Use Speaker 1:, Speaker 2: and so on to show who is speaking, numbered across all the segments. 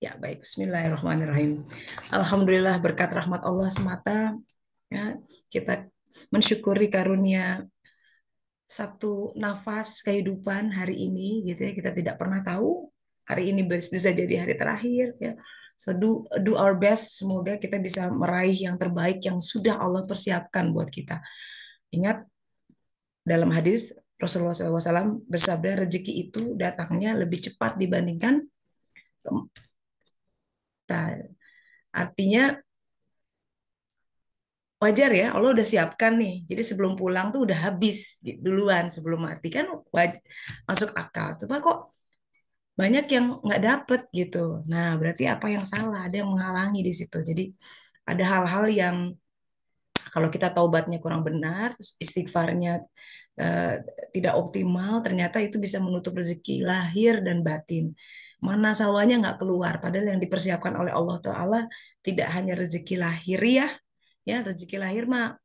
Speaker 1: Ya, baik. Bismillahirrahmanirrahim. Alhamdulillah berkat rahmat Allah semata ya kita mensyukuri karunia satu nafas kehidupan hari ini gitu ya. Kita tidak pernah tahu hari ini bisa jadi hari terakhir ya. So do our best, semoga kita bisa meraih yang terbaik yang sudah Allah persiapkan buat kita. Ingat dalam hadis Rasulullah SAW bersabda rezeki itu datangnya lebih cepat dibandingkan artinya wajar ya, Allah udah siapkan nih. Jadi sebelum pulang tuh udah habis duluan sebelum mati kan masuk akal. Cuma kok banyak yang nggak dapet gitu. Nah, berarti apa yang salah? Ada yang menghalangi di situ. Jadi ada hal-hal yang kalau kita taubatnya kurang benar, istighfarnya eh, tidak optimal, ternyata itu bisa menutup rezeki lahir dan batin. Mana sawahnya nggak keluar, padahal yang dipersiapkan oleh Allah Ta'ala tidak hanya rezeki lahir ya rezeki lahir mah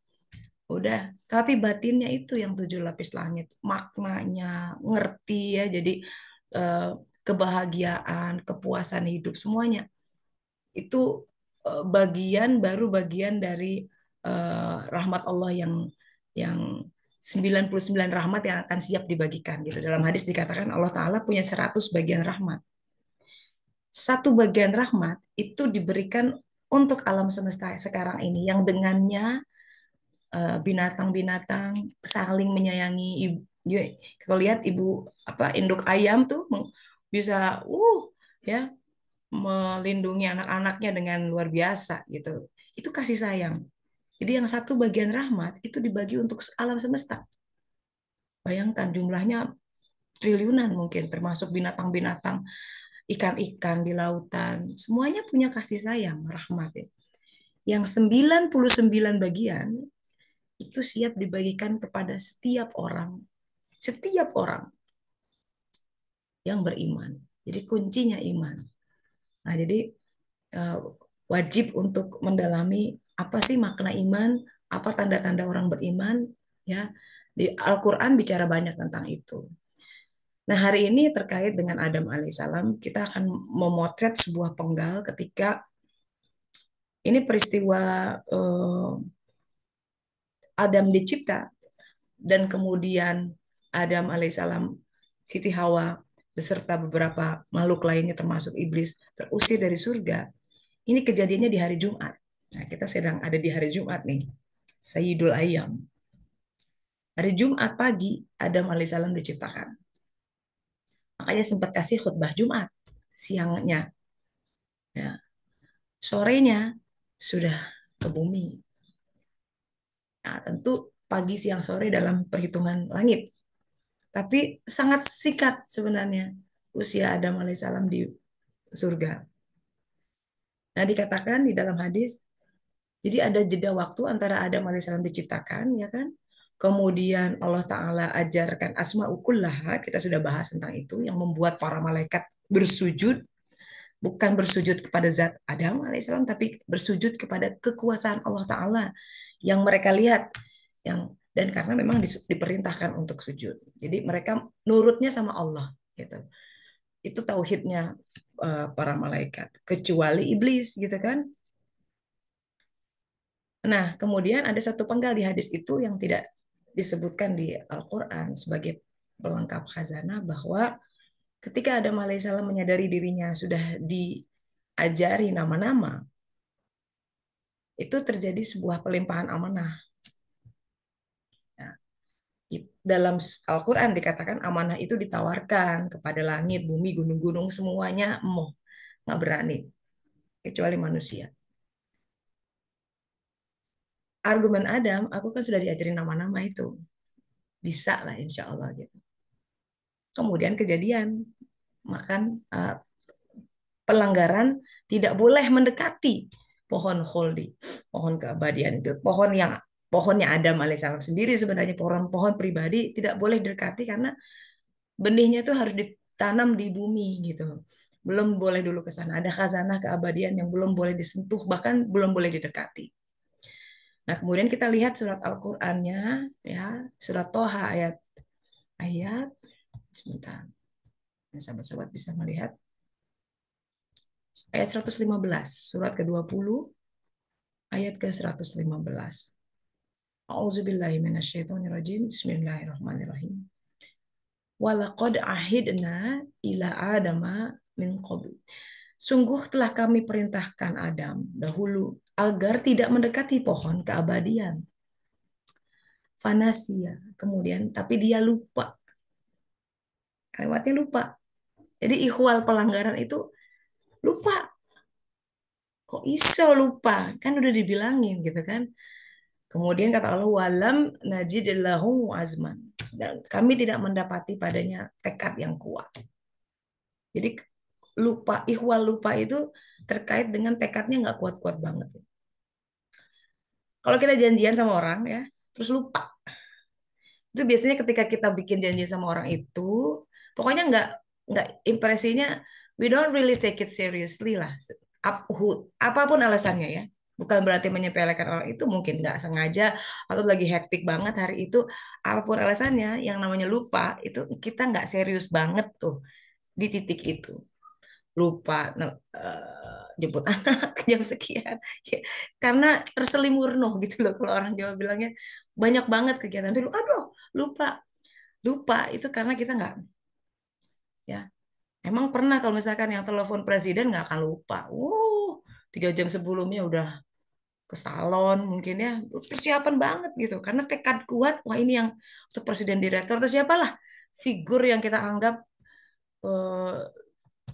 Speaker 1: udah, tapi batinnya itu yang tujuh lapis langit, maknanya ngerti ya, jadi eh, kebahagiaan, kepuasan hidup semuanya itu bagian dari rahmat Allah yang 99 rahmat yang akan siap dibagikan gitu. Dalam hadis dikatakan Allah Ta'ala punya 100 bagian rahmat. Satu bagian rahmat itu diberikan untuk alam semesta sekarang ini yang dengannya binatang-binatang saling menyayangi ibu. Kita lihat ibu apa induk ayam tuh bisa ya melindungi anak-anaknya dengan luar biasa gitu. Itu kasih sayang. Jadi yang satu bagian rahmat itu dibagi untuk alam semesta. Bayangkan jumlahnya triliunan mungkin termasuk binatang-binatang, ikan-ikan di lautan. Semuanya punya kasih sayang, rahmat ya. Yang 99 bagian itu siap dibagikan kepada setiap orang yang beriman. Jadi kuncinya iman. Nah, jadi eh, wajib untuk mendalami apa sih makna iman, apa tanda-tanda orang beriman, ya. Di Al-Quran bicara banyak tentang itu. Nah, hari ini terkait dengan Adam alaihissalam, kita akan memotret sebuah penggal ketika ini peristiwa eh, Adam dicipta dan kemudian Adam alaihissalam, Siti Hawa beserta beberapa makhluk lainnya termasuk iblis terusir dari surga. Ini kejadiannya di hari Jumat. Nah, kita sedang ada di hari Jumat nih. Sayyidul Ayyam. Hari Jumat pagi Adam alaihissalam diciptakan. Makanya sempat kasih khutbah Jumat siangnya. Ya. Sorenya sudah ke bumi. Nah, tentu pagi, siang, sore dalam perhitungan langit. Tapi sangat singkat sebenarnya usia Adam alaihissalam di surga. Nah, dikatakan di dalam hadis, jadi ada jeda waktu antara Adam alaihissalam diciptakan, ya kan? Kemudian Allah Ta'ala ajarkan asma'ukullaha, kita sudah bahas tentang itu, yang membuat para malaikat bersujud, bukan bersujud kepada zat Adam alaihissalam, tapi bersujud kepada kekuasaan Allah Ta'ala yang mereka lihat, dan karena memang diperintahkan untuk sujud. Jadi mereka nurutnya sama Allah, gitu. Itu tauhidnya para malaikat, kecuali iblis, gitu kan? Nah, kemudian ada satu penggal di hadis itu yang tidak disebutkan di Al-Quran sebagai pelengkap khazanah bahwa ketika Adam alaihissalam menyadari dirinya sudah diajari nama-nama, itu terjadi sebuah pelimpahan amanah. Nah, dalam Al-Quran dikatakan amanah itu ditawarkan kepada langit, bumi, gunung-gunung, semuanya emoh, nggak berani, kecuali manusia. Argumen Adam, aku kan sudah diajarin nama-nama itu. Bisa lah insya Allah gitu. Kemudian kejadian, makan pelanggaran tidak boleh mendekati pohon khuldi, pohon keabadian itu, pohonnya Adam alaihissalam sendiri sebenarnya pohon-pohon pribadi tidak boleh didekati karena benihnya itu harus ditanam di bumi gitu. Belum boleh dulu ke sana. Ada khazanah keabadian yang belum boleh disentuh, bahkan belum boleh didekati. Nah, kemudian kita lihat surat Al-Qur'annya ya, surat Toha ayat sebentar. Sahabat-sahabat bisa melihat ayat 115, surat ke-20 ayat ke-115. A'udzubillahi minasyaitonirrajim. Bismillahirrahmanirrahim. Walaqad ahidna ila adama min qabl. Sungguh telah kami perintahkan Adam dahulu agar tidak mendekati pohon keabadian. Fanasia. Kemudian, tapi dia lupa. Lewatnya lupa. Jadi ihwal pelanggaran itu lupa. Kok iso lupa? Kan udah dibilangin gitu kan. Kemudian kata Allah, walam najid lahu azman. Dan kami tidak mendapati padanya tekad yang kuat. Jadi lupa, ihwal lupa itu terkait dengan tekadnya nggak kuat-kuat banget. Kalau kita janjian sama orang ya, terus lupa. Itu biasanya ketika kita bikin janji sama orang itu, pokoknya nggak impresinya, we don't really take it seriously lah. Apapun alasannya ya. Bukan berarti menyepelekan orang itu, mungkin nggak sengaja atau lagi hektik banget hari itu. Apapun alasannya, yang namanya lupa itu kita nggak serius banget tuh di titik itu. Lupa jemput anak jam sekian. Ya, karena terselimur noh gitu loh kalau orang Jawa bilangnya, banyak banget kegiatan. Tapi aduh, lupa. Lupa itu karena kita nggak, ya. Emang pernah kalau misalkan yang telepon presiden nggak akan lupa. 3 jam sebelumnya udah ke salon mungkin ya, persiapan banget gitu. Karena tekad kuat, wah ini yang untuk presiden, direktur atau siapalah figur yang kita anggap eh,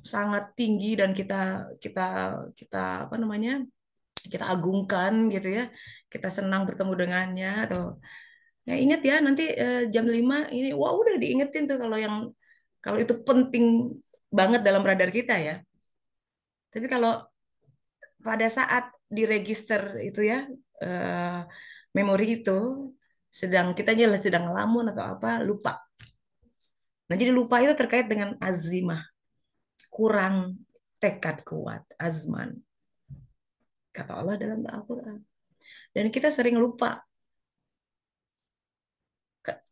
Speaker 1: sangat tinggi dan kita kita kita apa namanya, kita agungkan gitu ya. Kita senang bertemu dengannya atau ya ingat ya nanti jam 5 ini, wah udah diingetin tuh kalau yang, kalau itu penting banget dalam radar kita ya. Tapi kalau pada saat diregister itu ya, eh, memori itu sedang kita jelas sedang ngelamun atau apa, lupa. Nah, jadi lupa itu terkait dengan azimah, kurang tekad kuat, azman, kata Allah dalam Al-Quran. Dan kita sering lupa.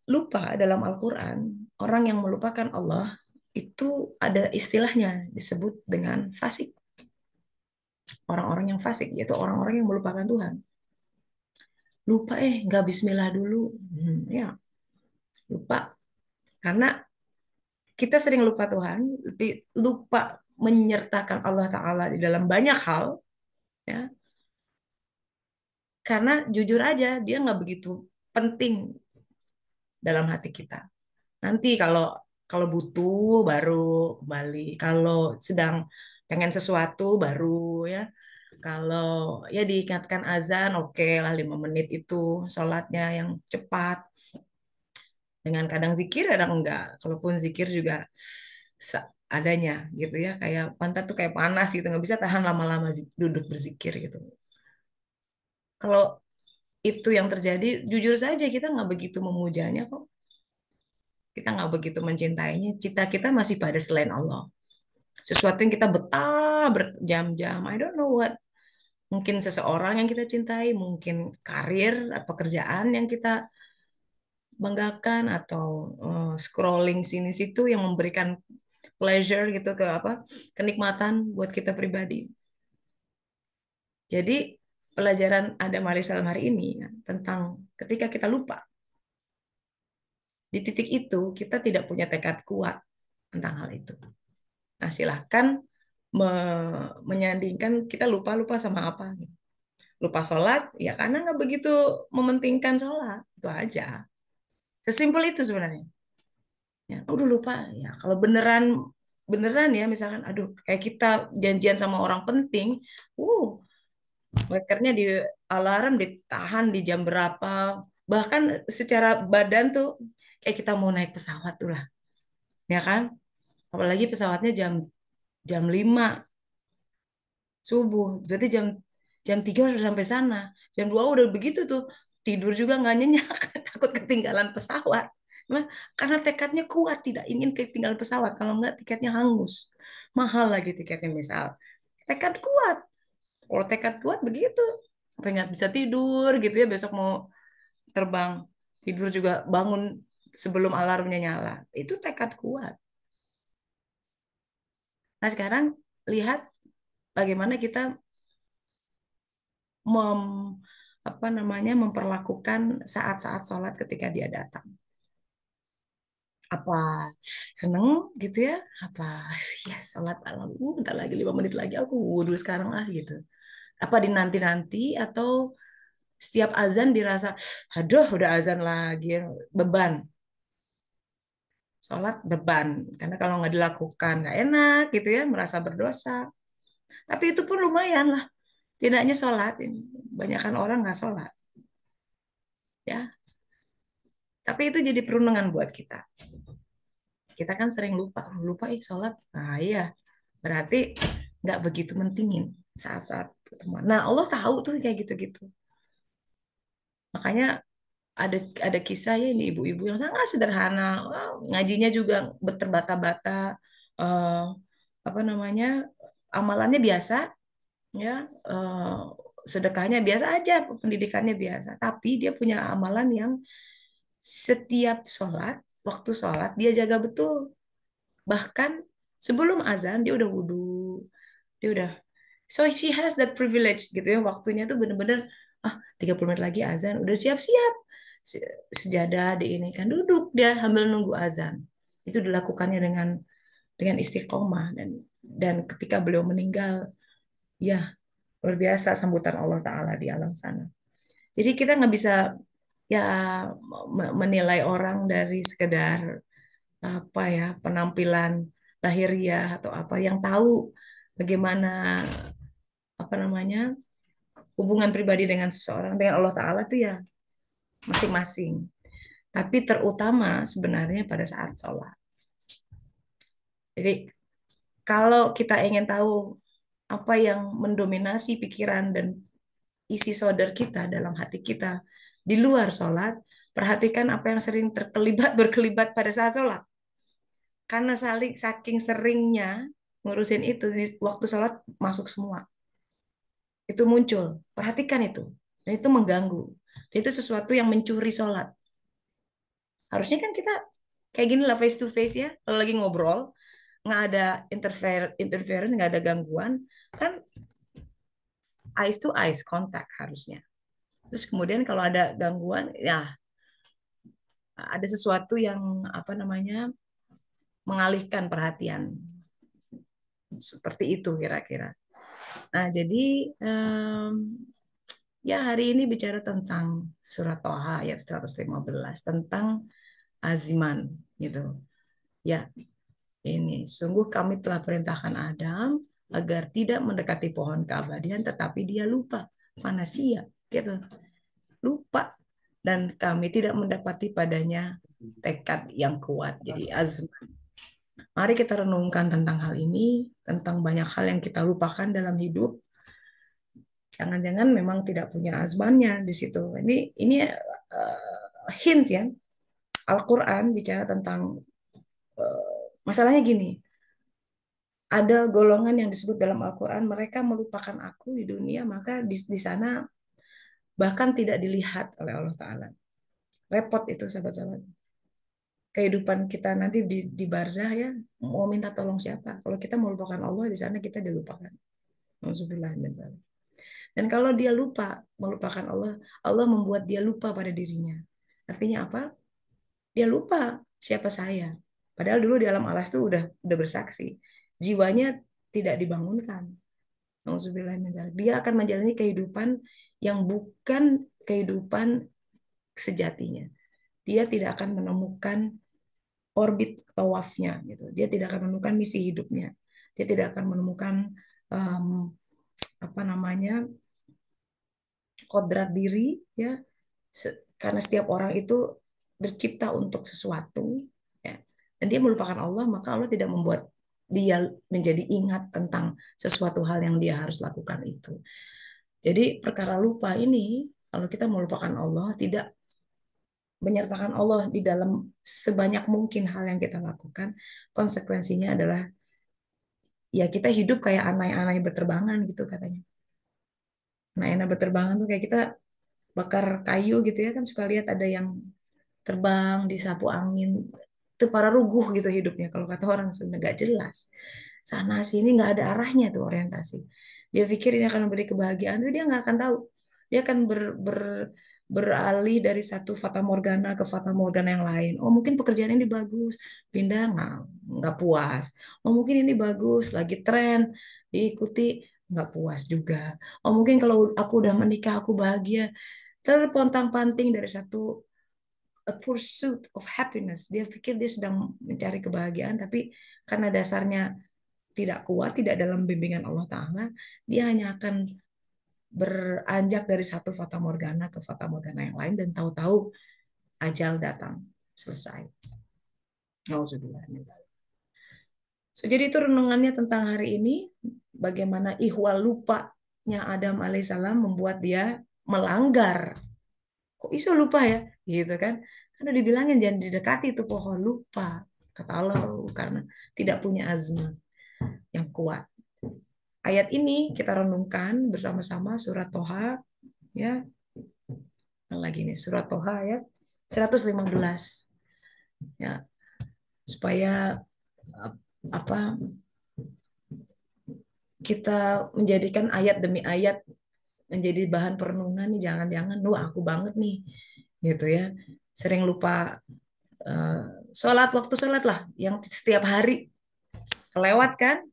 Speaker 1: Lupa dalam Al-Quran, orang yang melupakan Allah itu ada istilahnya disebut dengan fasik. Orang-orang yang fasik, yaitu orang-orang yang melupakan Tuhan. Lupa nggak bismillah dulu. Ya, lupa. Karena kita sering lupa Tuhan, tapi lupa menyertakan Allah Ta'ala di dalam banyak hal, ya. Karena jujur aja, dia nggak begitu penting dalam hati kita. Nanti kalau kalau butuh baru kembali. Kalau sedang pengen sesuatu baru ya. Kalau ya diingatkan azan, oke lah 5 menit itu sholatnya yang cepat. Dengan kadang zikir, kadang enggak. Kalaupun zikir juga adanya gitu ya. Kayak pantat tuh kayak panas gitu, nggak bisa tahan lama-lama duduk berzikir gitu. Kalau itu yang terjadi, jujur saja kita nggak begitu memujanya kok. Kita nggak begitu mencintainya. Cita kita masih pada selain Allah. Sesuatu yang kita betah berjam-jam. I don't know what. Mungkin seseorang yang kita cintai, mungkin karir atau pekerjaan yang kita banggakan, atau scrolling sini situ yang memberikan pleasure gitu, ke apa, kenikmatan buat kita pribadi. Jadi pelajaran Adam alaihissalam hari ini ya, tentang ketika kita lupa, di titik itu kita tidak punya tekad kuat tentang hal itu. Nah, silahkan menyandingkan kita lupa-lupa sama apa. Lupa sholat, ya karena nggak begitu mementingkan sholat. Itu aja. Sesimpel itu sebenarnya. Ya, udah lupa. Ya, kalau beneran beneran ya, misalkan, aduh, kayak kita janjian sama orang penting, uh, wakernya di alarm ditahan di jam berapa. Bahkan secara badan tuh kayak kita mau naik pesawat tuh lah. Ya kan? Apalagi pesawatnya jam jam 5 subuh. Berarti jam jam 3 sudah sampai sana. Jam 2 udah begitu tuh. Tidur juga nggak nyenyak. Takut ketinggalan pesawat. Nah, karena tekadnya kuat, tidak ingin ketinggalan pesawat. Kalau nggak tiketnya hangus. Mahal lagi tiketnya misal. Tekad kuat. Kalau tekad kuat begitu. Sampai nggak bisa tidur gitu ya. Besok mau terbang. Tidur juga bangun sebelum alarmnya nyala. Itu tekad kuat. Nah sekarang lihat bagaimana kita mem, apa namanya memperlakukan saat-saat sholat ketika dia datang. Apa seneng gitu ya? Apa ya sholat alam? Bentar lagi 5 menit lagi aku wudhu sekarang ah gitu. Apa dinanti-nanti atau setiap azan dirasa, aduh udah azan lagi, beban. Sholat beban. Karena kalau nggak dilakukan nggak enak gitu ya, merasa berdosa. Tapi itu pun lumayan lah. Tidaknya sholat. Banyakan orang nggak sholat. Ya, tapi itu jadi perundungan buat kita. Kita kan sering lupa, lupa sholat. Nah iya, berarti nggak begitu mentingin saat-saat pertemuan. Nah Allah tahu tuh kayak gitu-gitu. Makanya ada ada kisah ya ini ibu-ibu yang sangat sederhana. Wah, ngajinya juga terbata-bata. eh, apa namanya amalannya biasa ya, eh, sedekahnya biasa aja, pendidikannya biasa. Tapi dia punya amalan yang setiap sholat, waktu sholat dia jaga betul. Bahkan sebelum azan dia udah wudhu, dia udah. So she has that privilege gitu ya. Waktunya tuh bener-bener 30 menit lagi azan, udah siap-siap. Sejadah di ini kan duduk dia sambil nunggu azan. Itu dilakukannya dengan istiqomah dan ketika beliau meninggal, ya luar biasa sambutan Allah Ta'ala di alam sana. Jadi kita nggak bisa ya menilai orang dari sekedar apa ya penampilan lahiriah atau apa yang tahu bagaimana apa namanya hubungan pribadi dengan seseorang dengan Allah Ta'ala itu ya masing-masing. Tapi terutama sebenarnya pada saat sholat. Jadi kalau kita ingin tahu apa yang mendominasi pikiran dan isi sodar kita dalam hati kita di luar sholat, perhatikan apa yang sering berkelibat pada saat sholat. Karena saking seringnya ngurusin itu di waktu sholat masuk semua. Itu muncul. Perhatikan itu. Dan itu mengganggu. Dan itu sesuatu yang mencuri sholat. Harusnya kan kita kayak gini lah face to face ya. Kalau lagi ngobrol, nggak ada interference, nggak ada gangguan. Kan eyes to eyes contact harusnya. Terus kemudian kalau ada gangguan, ya ada sesuatu yang apa namanya mengalihkan perhatian. Seperti itu kira-kira. Nah, jadi em, ya hari ini bicara tentang surat Toha ayat 115 tentang aziman gitu. Ya, ini sungguh kami telah perintahkan Adam agar tidak mendekati pohon keabadian tetapi dia lupa, fanasia gitu. Lupa dan kami tidak mendapati padanya tekad yang kuat. Jadi azman. Mari kita renungkan tentang hal ini, tentang banyak hal yang kita lupakan dalam hidup. Jangan-jangan memang tidak punya azmannya di situ. Ini hint ya. Al-Quran bicara tentang masalahnya gini. Ada golongan yang disebut dalam Al-Quran, mereka melupakan aku di dunia, maka di sana bahkan tidak dilihat oleh Allah Ta'ala. Repot itu sahabat-sahabat. Kehidupan kita nanti di barzah ya, mau minta tolong siapa? Kalau kita melupakan Allah, di sana kita dilupakan. Alhamdulillah. Dan kalau dia lupa, melupakan Allah, Allah membuat dia lupa pada dirinya. Artinya apa? Dia lupa siapa saya. Padahal dulu di alam alas tuh udah bersaksi. Jiwanya tidak dibangunkan. Nauzubillah min dzalik. Dia akan menjalani kehidupan yang bukan kehidupan sejatinya. Dia tidak akan menemukan orbit tawafnya gitu. Dia tidak akan menemukan misi hidupnya. Dia tidak akan menemukan um, apa namanya kodrat diri ya. Karena setiap orang itu tercipta untuk sesuatu ya. Dan dia melupakan Allah, maka Allah tidak membuat dia menjadi ingat tentang sesuatu hal yang dia harus lakukan itu. Jadi perkara lupa ini, kalau kita melupakan Allah, tidak menyertakan Allah di dalam sebanyak mungkin hal yang kita lakukan, konsekuensinya adalah ya kita hidup kayak anai-anai berterbangan gitu katanya. Anai-anai berterbangan tuh kayak kita bakar kayu gitu ya kan suka lihat ada yang terbang disapu angin itu para ruguh gitu hidupnya kalau kata orang sebenarnya nggak jelas. sana sini, nggak ada arahnya tuh orientasi. Dia pikir ini akan memberi kebahagiaan, tapi dia nggak akan tahu. Dia akan beralih dari satu fata morgana ke fata morgana yang lain. Oh mungkin pekerjaan ini bagus, pindah nggak puas. Oh mungkin ini bagus, lagi tren, diikuti nggak puas juga. Oh mungkin kalau aku udah menikah aku bahagia, terpontang-panting dari satu a pursuit of happiness. Dia pikir dia sedang mencari kebahagiaan, tapi karena dasarnya tidak kuat, tidak dalam bimbingan Allah Ta'ala, dia hanya akan beranjak dari satu fata morgana ke fata morgana yang lain dan tahu-tahu ajal datang, selesai. Nauzubillah. So, jadi itu renungannya tentang hari ini, bagaimana ihwal lupanya Adam alaihissalam membuat dia melanggar. Kok iso lupa ya? Gitu kan? Karena dibilangin jangan didekati itu pohon, lupa. Kata Allah, karena tidak punya azma yang kuat. Ayat ini kita renungkan bersama-sama surat Toha ya. Lagi nih surat Toha ayat 115 ya, supaya apa kita menjadikan ayat demi ayat menjadi bahan perenungan nih, jangan-jangan wah aku banget nih gitu ya, sering lupa eh, sholat, waktu sholat lah yang setiap hari kelewat kan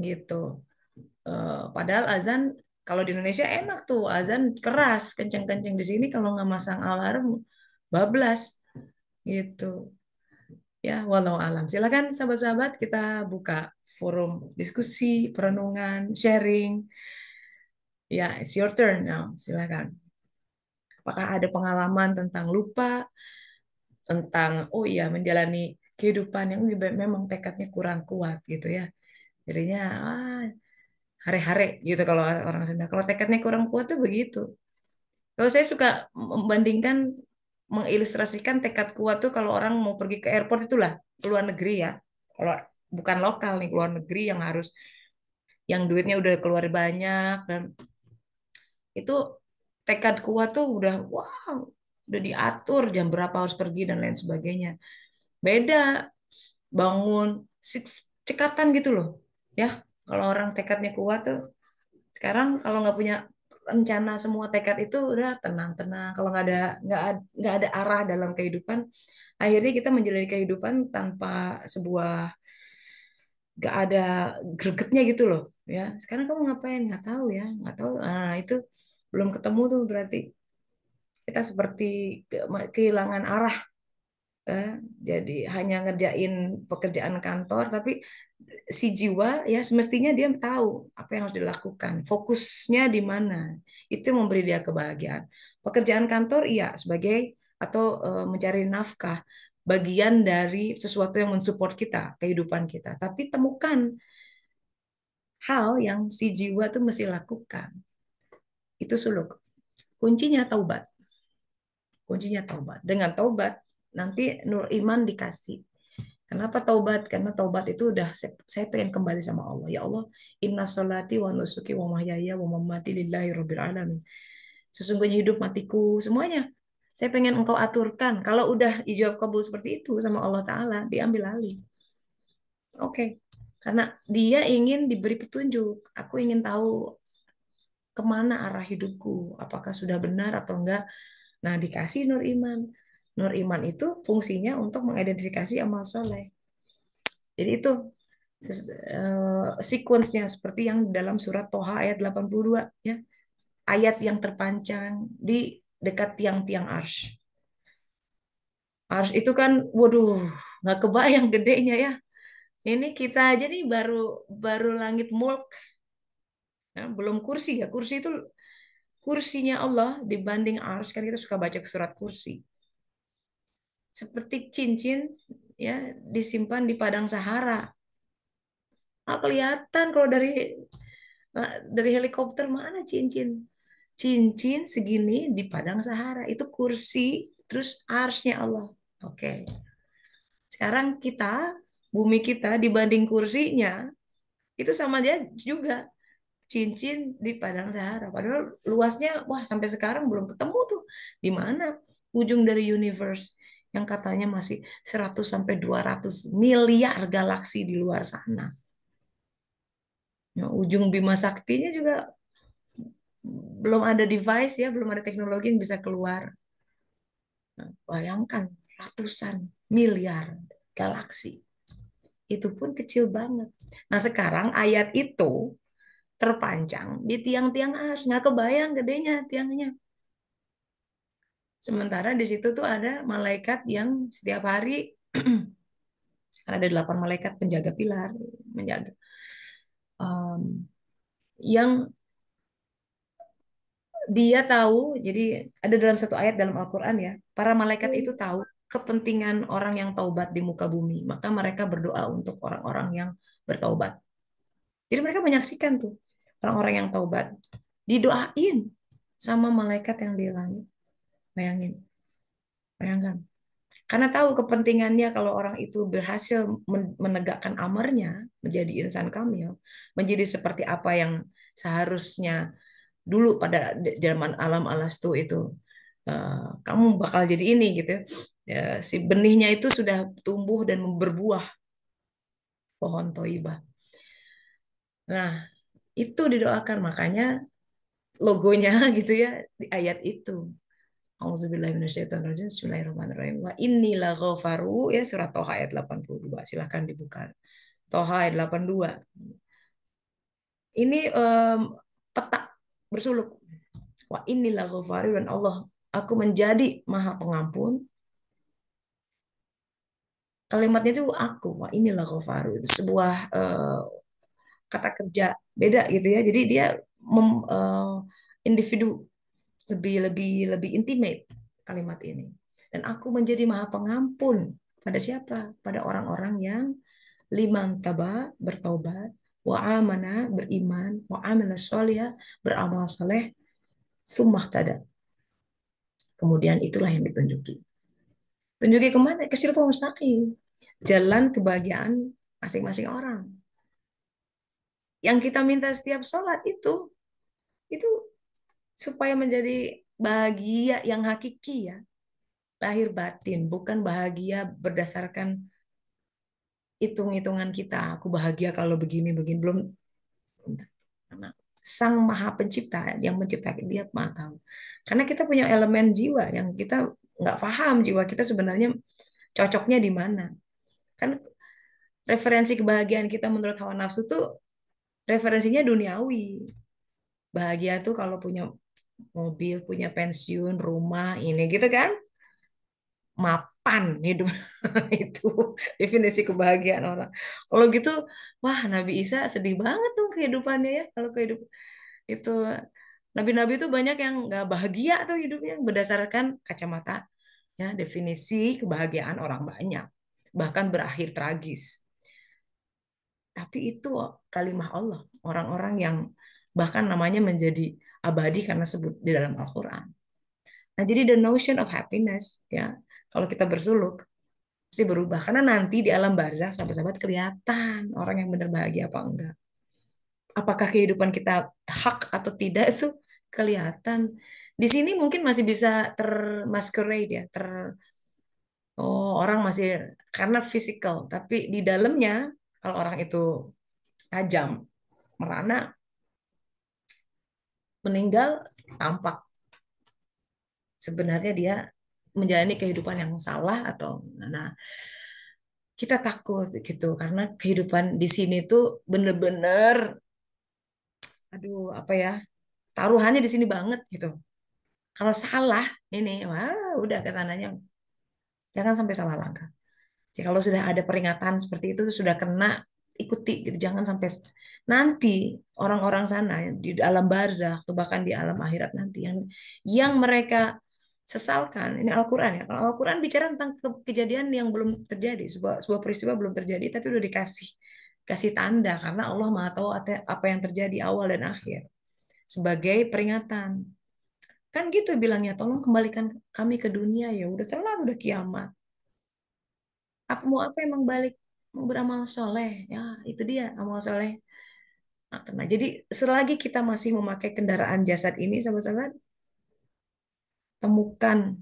Speaker 1: gitu. Padahal azan kalau di Indonesia enak tuh azan keras kenceng-kenceng, di sini kalau nggak masang alarm bablas gitu ya. Walau alam, silakan sahabat-sahabat kita buka forum diskusi, perenungan, sharing ya. It's your turn now, silakan. Apakah ada pengalaman tentang lupa, tentang oh iya menjalani kehidupan yang memang tekadnya kurang kuat gitu ya, jadinya hare-hare gitu kalau orang Sunda. Kalau tekadnya kurang kuat tuh begitu. Kalau saya suka membandingkan, mengilustrasikan tekad kuat tuh kalau orang mau pergi ke airport itulah, ke luar negeri ya. Kalau bukan lokal nih, ke luar negeri yang harus, yang duitnya udah keluar banyak, dan itu tekad kuat tuh udah wow, udah diatur jam berapa harus pergi dan lain sebagainya. Beda bangun cekatan gitu loh. Ya, kalau orang tekadnya kuat tuh sekarang kalau nggak punya rencana, semua tekad itu udah tenang-tenang. Kalau nggak ada arah dalam kehidupan, akhirnya kita menjalani kehidupan tanpa sebuah, nggak ada gregetnya gitu loh. Ya, sekarang kamu ngapain? Nggak tahu ya, nggak tahu. Nah itu belum ketemu tuh berarti kita seperti kehilangan arah. eh, jadi hanya ngerjain pekerjaan kantor, tapi si jiwa ya semestinya dia tahu apa yang harus dilakukan, fokusnya di mana, itu yang memberi dia kebahagiaan. Pekerjaan kantor iya sebagai atau mencari nafkah, bagian dari sesuatu yang mensupport kita, kehidupan kita, tapi temukan hal yang si jiwa tuh mesti lakukan. Itu suluk. Kuncinya taubat. Kuncinya taubat. Dengan taubat nanti nur iman dikasih. Kenapa taubat? Karena taubat itu udah saya pengen kembali sama Allah. Ya Allah, inna salati wa nusuki wa mahyaya wa mamati lillahi rabbil alamin. Sesungguhnya hidup matiku semuanya saya pengen engkau aturkan. Kalau udah ijab kabul seperti itu sama Allah Ta'ala, diambil alih. Oke. Karena dia ingin diberi petunjuk. Aku ingin tahu kemana arah hidupku. Apakah sudah benar atau enggak. Nah, dikasih nur iman. Nur iman itu fungsinya untuk mengidentifikasi amal soleh. Jadi itu sequence-nya seperti yang dalam surat Toha ayat 82 ya. Ayat yang terpancang di dekat tiang-tiang arsy. Arsy itu kan waduh, nggak kebayang gedenya ya. Ini kita aja nih baru baru langit mulk, ya, belum kursi ya. Kursi itu kursinya Allah dibanding arsy, kan kita suka baca surat kursi. Seperti cincin ya disimpan di padang Sahara. Ah, kelihatan kalau dari helikopter mana cincin. Cincin segini di padang Sahara. Itu kursi, terus arsy-nya Allah. Oke. Sekarang kita, bumi kita dibanding kursinya, itu sama aja juga. Cincin di padang Sahara. Padahal luasnya, wah sampai sekarang belum ketemu tuh. Di mana ujung dari universe yang katanya masih 100 sampai 200 miliar galaksi di luar sana. Ya, ujung Bima Saktinya juga belum ada device ya, belum ada teknologi yang bisa keluar. Nah, bayangkan ratusan miliar galaksi. Itu pun kecil banget. Nah, sekarang ayat itu terpancang di tiang-tiang ars. Nggak kebayang gedenya tiangnya. Sementara di situ tuh ada malaikat yang setiap hari ada 8 malaikat penjaga pilar, menjaga. Yang dia tahu, jadi ada dalam satu ayat dalam Al-Quran ya, para malaikat itu tahu kepentingan orang yang taubat di muka bumi. Maka mereka berdoa untuk orang-orang yang bertaubat. Jadi mereka menyaksikan tuh orang-orang yang taubat didoain sama malaikat yang di langit. Bayangin, bayangkan. Karena tahu kepentingannya kalau orang itu berhasil menegakkan amarnya, menjadi insan kamil, menjadi seperti apa yang seharusnya dulu pada zaman alam alastu itu, kamu bakal jadi ini gitu. Ya, si benihnya itu sudah tumbuh dan berbuah pohon toibah. Nah, itu didoakan makanya logonya gitu ya di ayat itu. Auzubillahiminasyaitonirrajim. Bismillahirrahmanirrahim. Wa innila ghafaru ya surat Toha ayat 82. Silahkan dibuka. Toha ayat 82. Ini peta bersuluk. Wa innila ghafaru dan Allah aku menjadi maha pengampun. Kalimatnya itu aku. Wah inilah ghafaru. Itu sebuah kata kerja beda gitu ya. Jadi dia individu lebih lebih lebih intimate kalimat ini. Dan aku menjadi maha pengampun pada siapa? Pada orang-orang yang liman taba bertaubat, wa amana beriman, wa amila sholih beramal soleh, sumah tada. Kemudian itulah yang ditunjuki. Tunjuki kemana? Ke siratal mustaqim. Jalan kebahagiaan masing-masing orang. Yang kita minta setiap sholat itu supaya menjadi bahagia yang hakiki ya, lahir batin, bukan bahagia berdasarkan hitung-hitungan kita. Aku bahagia kalau begini-begini belum. Karena Sang Maha Pencipta yang menciptakan dia Maha tahu. Karena kita punya elemen jiwa yang kita nggak paham jiwa kita sebenarnya cocoknya di mana. Kan referensi kebahagiaan kita menurut hawa nafsu tuh referensinya duniawi. Bahagia tuh kalau punya mobil, punya pensiun, rumah, ini gitu kan. Mapan hidup itu definisi kebahagiaan orang. Kalau gitu, wah Nabi Isa sedih banget tuh kehidupannya ya. Kalau kehidupan itu Nabi-nabi itu banyak yang nggak bahagia tuh hidupnya berdasarkan kacamata ya definisi kebahagiaan orang banyak. Bahkan berakhir tragis. Tapi itu kalimah Allah, orang-orang yang bahkan namanya menjadi abadi karena sebut di dalam Al-Quran. Nah, jadi the notion of happiness ya, kalau kita bersuluk pasti berubah karena nanti di alam barzakh sahabat-sahabat kelihatan orang yang benar bahagia apa enggak. Apakah kehidupan kita hak atau tidak itu kelihatan. Di sini mungkin masih bisa termasquerade ya, oh orang masih karena fisikal, tapi di dalamnya kalau orang itu tajam, merana, meninggal, tampak sebenarnya dia menjalani kehidupan yang salah atau nah kita takut gitu karena kehidupan di sini tuh bener-bener aduh apa ya taruhannya di sini banget gitu. Kalau salah ini wah udah ke sananya jangan sampai salah langkah. Jadi kalau sudah ada peringatan seperti itu sudah kena ikuti gitu jangan sampai nanti orang-orang sana di alam barzah atau bahkan di alam akhirat nanti yang mereka sesalkan ini Al-Qur'an ya. Kalau Al-Qur'an bicara tentang kejadian yang belum terjadi, sebuah peristiwa belum terjadi tapi udah dikasih kasih tanda karena Allah Maha tahu apa yang terjadi awal dan akhir sebagai peringatan. Kan gitu bilangnya, tolong kembalikan kami ke dunia ya. Udah terlalu udah kiamat. Apa mau apa emang balik mau beramal soleh ya itu dia amal soleh. Nah, kena. Jadi selagi kita masih memakai kendaraan jasad ini sahabat-sahabat temukan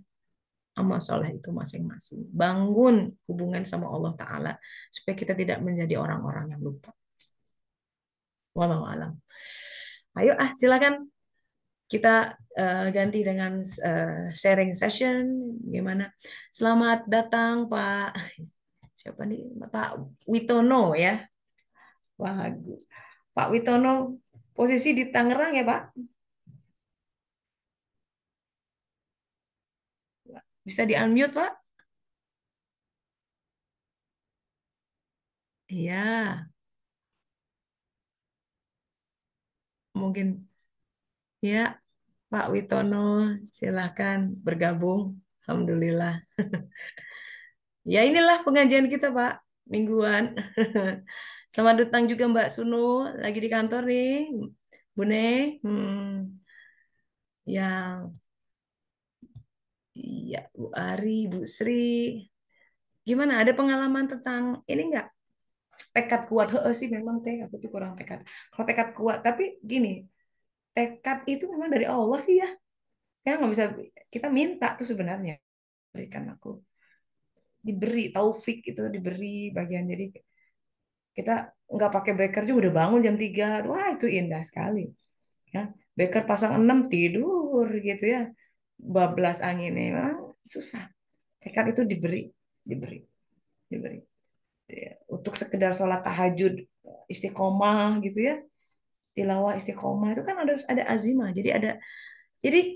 Speaker 1: amal soleh itu masing-masing. Bangun hubungan sama Allah Ta'ala supaya kita tidak menjadi orang-orang yang lupa. Walau alam. Ayo silakan kita ganti dengan sharing session. Gimana? Selamat datang Pak. Siapa nih? Pak Witono ya. Wah, Pak Witono posisi di Tangerang ya Pak? Bisa di unmute Pak? Iya, mungkin ya Pak Witono silahkan bergabung. Alhamdulillah. Ya inilah pengajian kita Pak, mingguan. Selamat datang juga Mbak Sunu, lagi di kantor nih. Bune, yang iya Bu Ari, Bu Sri. Gimana? Ada pengalaman tentang ini nggak? Tekad kuat. Heeh sih memang teh aku tuh kurang tekad. Kalau tekad kuat, tapi gini, tekad itu memang dari Allah sih ya. Ya nggak bisa kita minta tuh sebenarnya berikan aku diberi taufik itu diberi bagian jadi kita nggak pakai beker juga udah bangun jam 3. Wah itu indah sekali ya. Beker pasang 6 tidur gitu ya, bablas anginnya memang susah. Tekad itu diberi, diberi, diberi. Ya, untuk sekedar sholat tahajud istiqomah gitu ya, tilawah istiqomah itu kan harus ada azimah. Jadi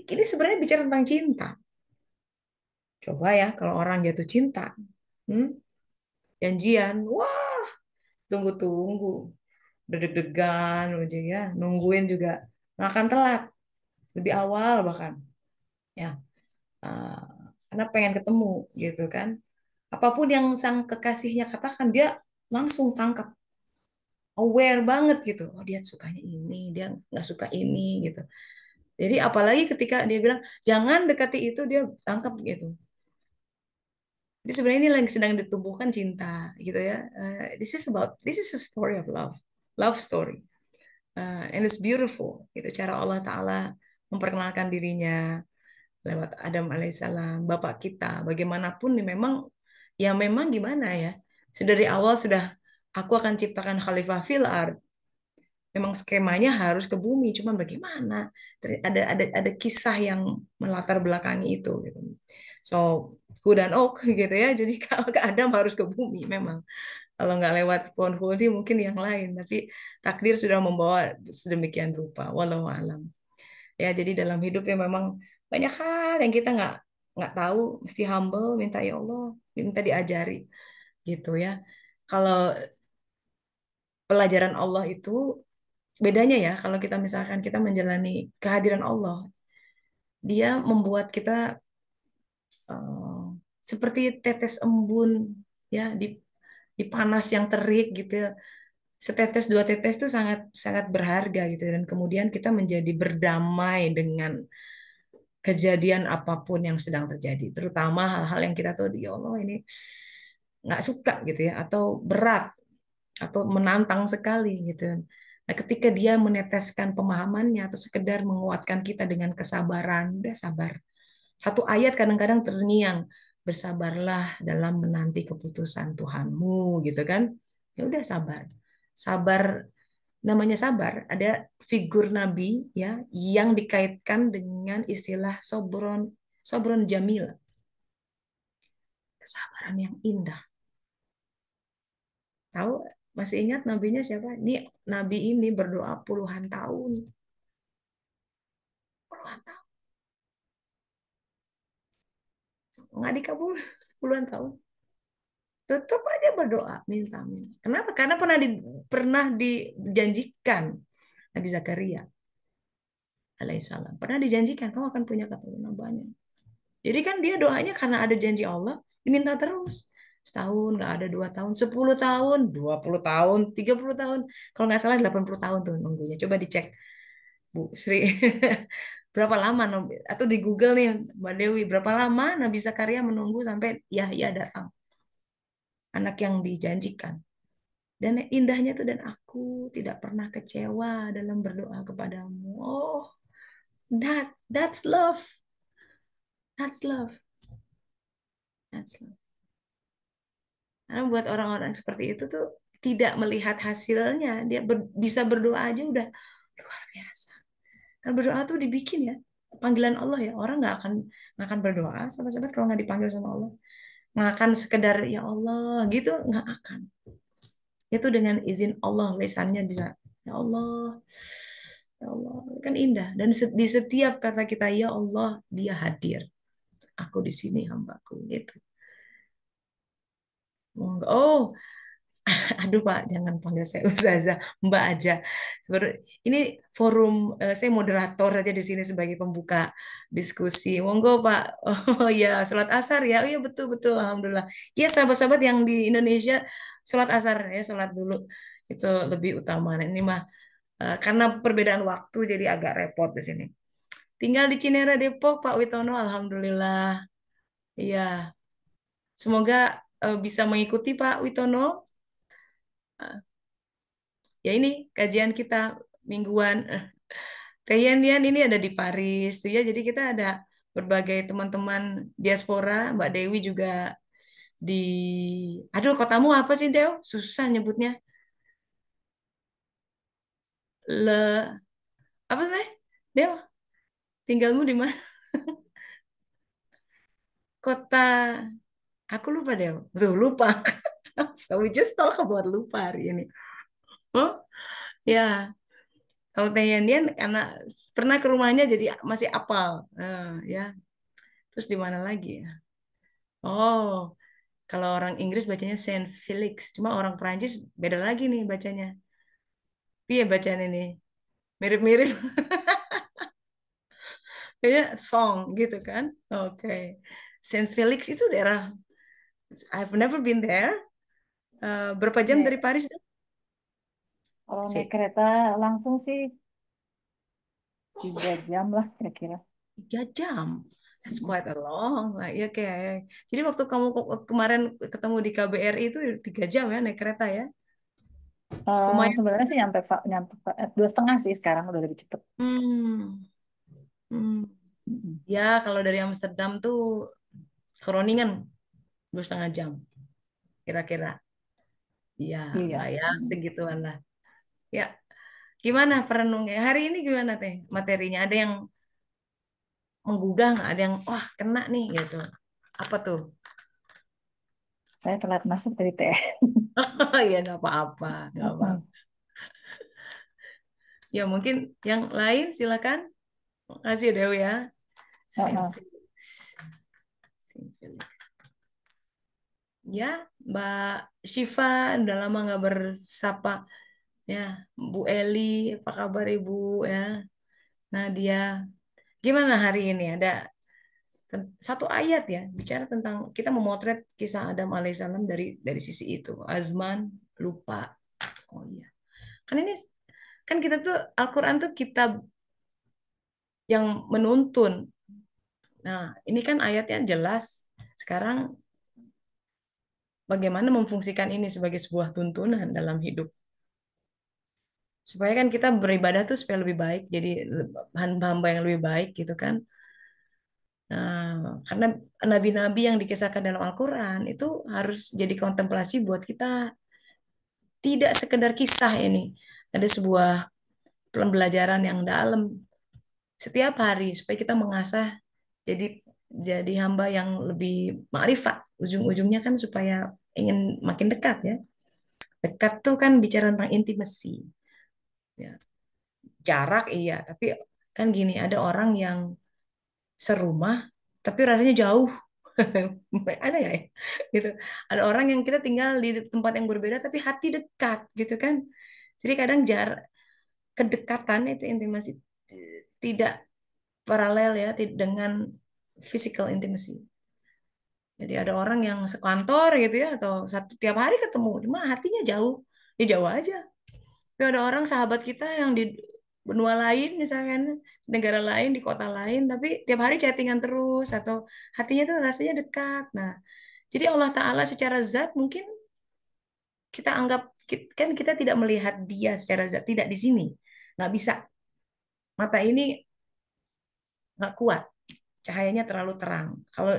Speaker 1: ini sebenarnya bicara tentang cinta. Coba ya kalau orang jatuh cinta, hmm, janjian, wah tunggu-tunggu, udah deg-degan aja ya, nungguin juga, nggak akan telat, lebih awal bahkan, ya, Ah, karena pengen ketemu gitu kan. Apapun yang sang kekasihnya katakan dia langsung tangkap, aware banget gitu. Oh dia sukanya ini, dia nggak suka ini gitu. Jadi apalagi ketika dia bilang jangan dekati itu, dia tangkap gitu. Jadi sebenarnya ini lagi sedang ditumbuhkan cinta gitu ya. This is a story of love, love story. And it's beautiful gitu cara Allah Taala memperkenalkan dirinya lewat Adam alaihissalam, bapak kita. Bagaimanapun nih memang ya memang gimana ya. Sudah dari awal sudah aku akan ciptakan khalifah fil ard. Memang skemanya harus ke bumi, cuma bagaimana? Ada kisah yang melatar belakangi itu gitu. So, who dan ok gitu ya. Jadi kalau ke Adam harus ke bumi memang. Kalau nggak lewat pohon Huldi mungkin yang lain, tapi takdir sudah membawa sedemikian rupa. Wallahu alam. Ya, jadi dalam hidup ya memang banyak hal yang kita nggak tahu, mesti humble, minta ya Allah, minta diajari gitu ya. Kalau pelajaran Allah itu bedanya ya, kalau kita misalkan kita menjalani kehadiran Allah, dia membuat kita eh, seperti tetes embun ya di panas yang terik gitu ya. Setetes dua tetes itu sangat sangat berharga gitu dan kemudian kita menjadi berdamai dengan kejadian apapun yang sedang terjadi, terutama hal-hal yang kita tahu ya Allah ini nggak suka gitu ya atau berat atau menantang sekali gitu. Nah, ketika dia meneteskan pemahamannya atau sekedar menguatkan kita dengan kesabaran, udah sabar. Satu ayat kadang-kadang terngiang, bersabarlah dalam menanti keputusan Tuhanmu gitu kan. Ya udah sabar. Sabar namanya sabar ada figur nabi ya yang dikaitkan dengan istilah sobron sobron jamil, kesabaran yang indah. Tahu masih ingat nabinya siapa? Ini nabi ini berdoa puluhan tahun, puluhan tahun nggak dikabul puluhan tahun. Tetap aja berdoa, minta. Kenapa? Karena pernah dijanjikan Nabi Zakaria alaihissalam. Pernah dijanjikan kamu akan punya keturunan banyak. Jadi kan dia doanya karena ada janji Allah, diminta terus. Setahun, nggak ada 2 tahun, 10 tahun, 20 tahun, 30 tahun. Kalau nggak salah 80 tahun tuh nunggunya. Coba dicek, Bu Sri. Berapa lama, atau di Google nih, Mbak Dewi, berapa lama Nabi Zakaria menunggu sampai Yahya datang, anak yang dijanjikan. Dan indahnya tuh, dan aku tidak pernah kecewa dalam berdoa kepadamu. Oh, that's love. That's love. That's love. Karena buat orang-orang seperti itu tuh tidak melihat hasilnya, dia bisa berdoa aja udah luar biasa. Kan berdoa tuh dibikin ya, panggilan Allah ya. Orang nggak akan berdoa sahabat-sahabat kalau nggak dipanggil sama Allah. Nggak akan sekedar ya Allah gitu, nggak akan. Itu dengan izin Allah lisannya bisa ya Allah, ya Allah kan indah. Dan di setiap kata kita ya Allah dia hadir. Aku di sini hambaku gitu. Oh, aduh Pak, jangan panggil saya Ustazah, Mbak aja. Sebenarnya ini forum, saya moderator aja di sini sebagai pembuka diskusi. Monggo Pak. Oh ya, sholat asar ya. Oh iya betul betul, alhamdulillah. Ya sahabat-sahabat yang di Indonesia sholat asar ya, sholat dulu itu lebih utama. Nah, ini mah karena perbedaan waktu jadi agak repot di sini. Tinggal di Cinere Depok Pak Witono, alhamdulillah. Iya, semoga bisa mengikuti Pak Witono. Ya ini kajian kita mingguan. Kajian ini ada di Paris tuh ya. Jadi kita ada berbagai teman-teman diaspora. Mbak Dewi juga di aduh kotamu apa sih Dew? Susah nyebutnya. Le apa sih? Dew, tinggalmu di mana? Kota aku lupa Dew. Tuh lupa. So we just talk about lupa hari ini. Oh, ya. Kalau Teh Yandian karena pernah ke rumahnya jadi masih apal. Ya. Terus di mana lagi ya? Oh, kalau orang Inggris bacanya Saint Felix, cuma orang Perancis beda lagi nih bacanya. Iya bacaan ini mirip-mirip kayaknya song gitu kan. Oke. Saint Felix itu daerah I've never been there. Berapa jam
Speaker 2: Ya,
Speaker 1: dari Paris tuh?
Speaker 2: kalau naik
Speaker 1: Sih,
Speaker 2: kereta langsung sih 3 jam lah kira-kira.
Speaker 1: 3 jam. That's
Speaker 2: Mm-mm.
Speaker 1: quite a long. Lah, ya kayak. Jadi waktu kamu kemarin ketemu di KBRI itu 3 jam ya naik kereta ya. Lumayan.
Speaker 2: Sebenarnya sih nyampe 2,5 sih sekarang udah lebih cepet.
Speaker 1: Hmm. Hmm.
Speaker 2: Mm-mm.
Speaker 1: Ya kalau dari Amsterdam tuh ke Groningen 2,5 jam kira-kira. Iya,
Speaker 2: Iya.
Speaker 1: bayang
Speaker 2: Mm.
Speaker 1: segituan lah. Ya, gimana perenungnya? Hari ini gimana teh materinya? Ada yang menggugah nggak? Ada yang wah kena nih gitu. Apa tuh?
Speaker 2: Saya telat masuk dari TS.
Speaker 1: Ya nggak apa-apa, nggak apa.
Speaker 2: Mm-mm.
Speaker 1: Ya mungkin yang lain silakan. Makasih ya Dewi ya. Saint
Speaker 2: Uh-uh.
Speaker 1: Felix. Saint Felix. Ya, Mbak Syifa, udah lama nggak bersapa. Ya, Bu Eli, apa kabar Ibu ya? Nadia, gimana hari ini? Ada satu ayat ya bicara tentang kita memotret kisah Adam alaihissalam dari sisi itu. Azman lupa. Oh iya. Kan ini kan kita tuh Al-Qur'an tuh kitab yang menuntun. Nah, ini kan ayatnya jelas. Sekarang bagaimana memfungsikan ini sebagai sebuah tuntunan dalam hidup. Supaya kan kita beribadah tuh supaya lebih baik, jadi hamba yang lebih baik gitu kan. Nah, karena nabi-nabi yang dikisahkan dalam Al-Quran itu harus jadi kontemplasi buat kita. Tidak sekedar kisah ini. Ada sebuah pembelajaran yang dalam setiap hari supaya kita mengasah jadi hamba yang lebih ma'rifat. Ujung-ujungnya kan supaya ingin makin dekat ya. Dekat tuh kan bicara tentang intimasi. Ya, jarak iya, tapi kan gini, ada orang yang serumah tapi rasanya jauh. Ada nggak ya? Gitu. Ada orang yang kita tinggal di tempat yang berbeda tapi hati dekat gitu kan. Jadi kadang kedekatan itu intimasi tidak paralel ya dengan physical intimacy. Jadi ada orang yang sekantor gitu ya atau satu tiap hari ketemu cuma hatinya jauh. Ya jauh aja. Tapi ada orang sahabat kita yang di benua lain misalkan negara lain di kota lain tapi tiap hari chattingan terus atau hatinya tuh rasanya dekat. Nah, jadi Allah Ta'ala secara zat mungkin kita anggap kan kita tidak melihat dia secara zat tidak di sini. Nggak bisa. Mata ini nggak kuat. Cahayanya terlalu terang. Kalau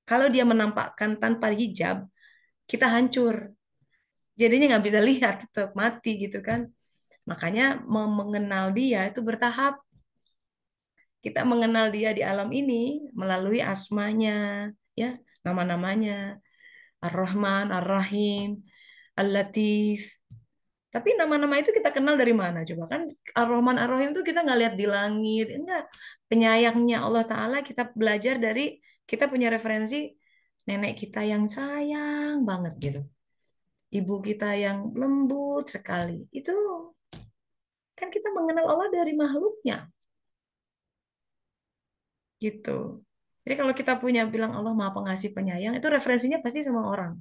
Speaker 1: kalau dia menampakkan tanpa hijab, kita hancur. jadinya nggak bisa lihat, tetap mati gitu kan. Makanya mengenal dia itu bertahap. Kita mengenal dia di alam ini melalui asmanya, ya, nama-namanya, Ar-Rahman, Ar-Rahim, Al-Latif. Tapi nama-nama itu kita kenal dari mana coba kan? Ar-Rahman, Ar-Rahim itu kita nggak lihat di langit, enggak. Penyayangnya Allah Ta'ala kita belajar dari, kita punya referensi nenek kita yang sayang banget gitu. Ibu kita yang lembut sekali. Itu kan kita mengenal Allah dari makhluknya gitu. Jadi kalau kita punya bilang Allah Maha Pengasih Penyayang, itu referensinya pasti sama orang.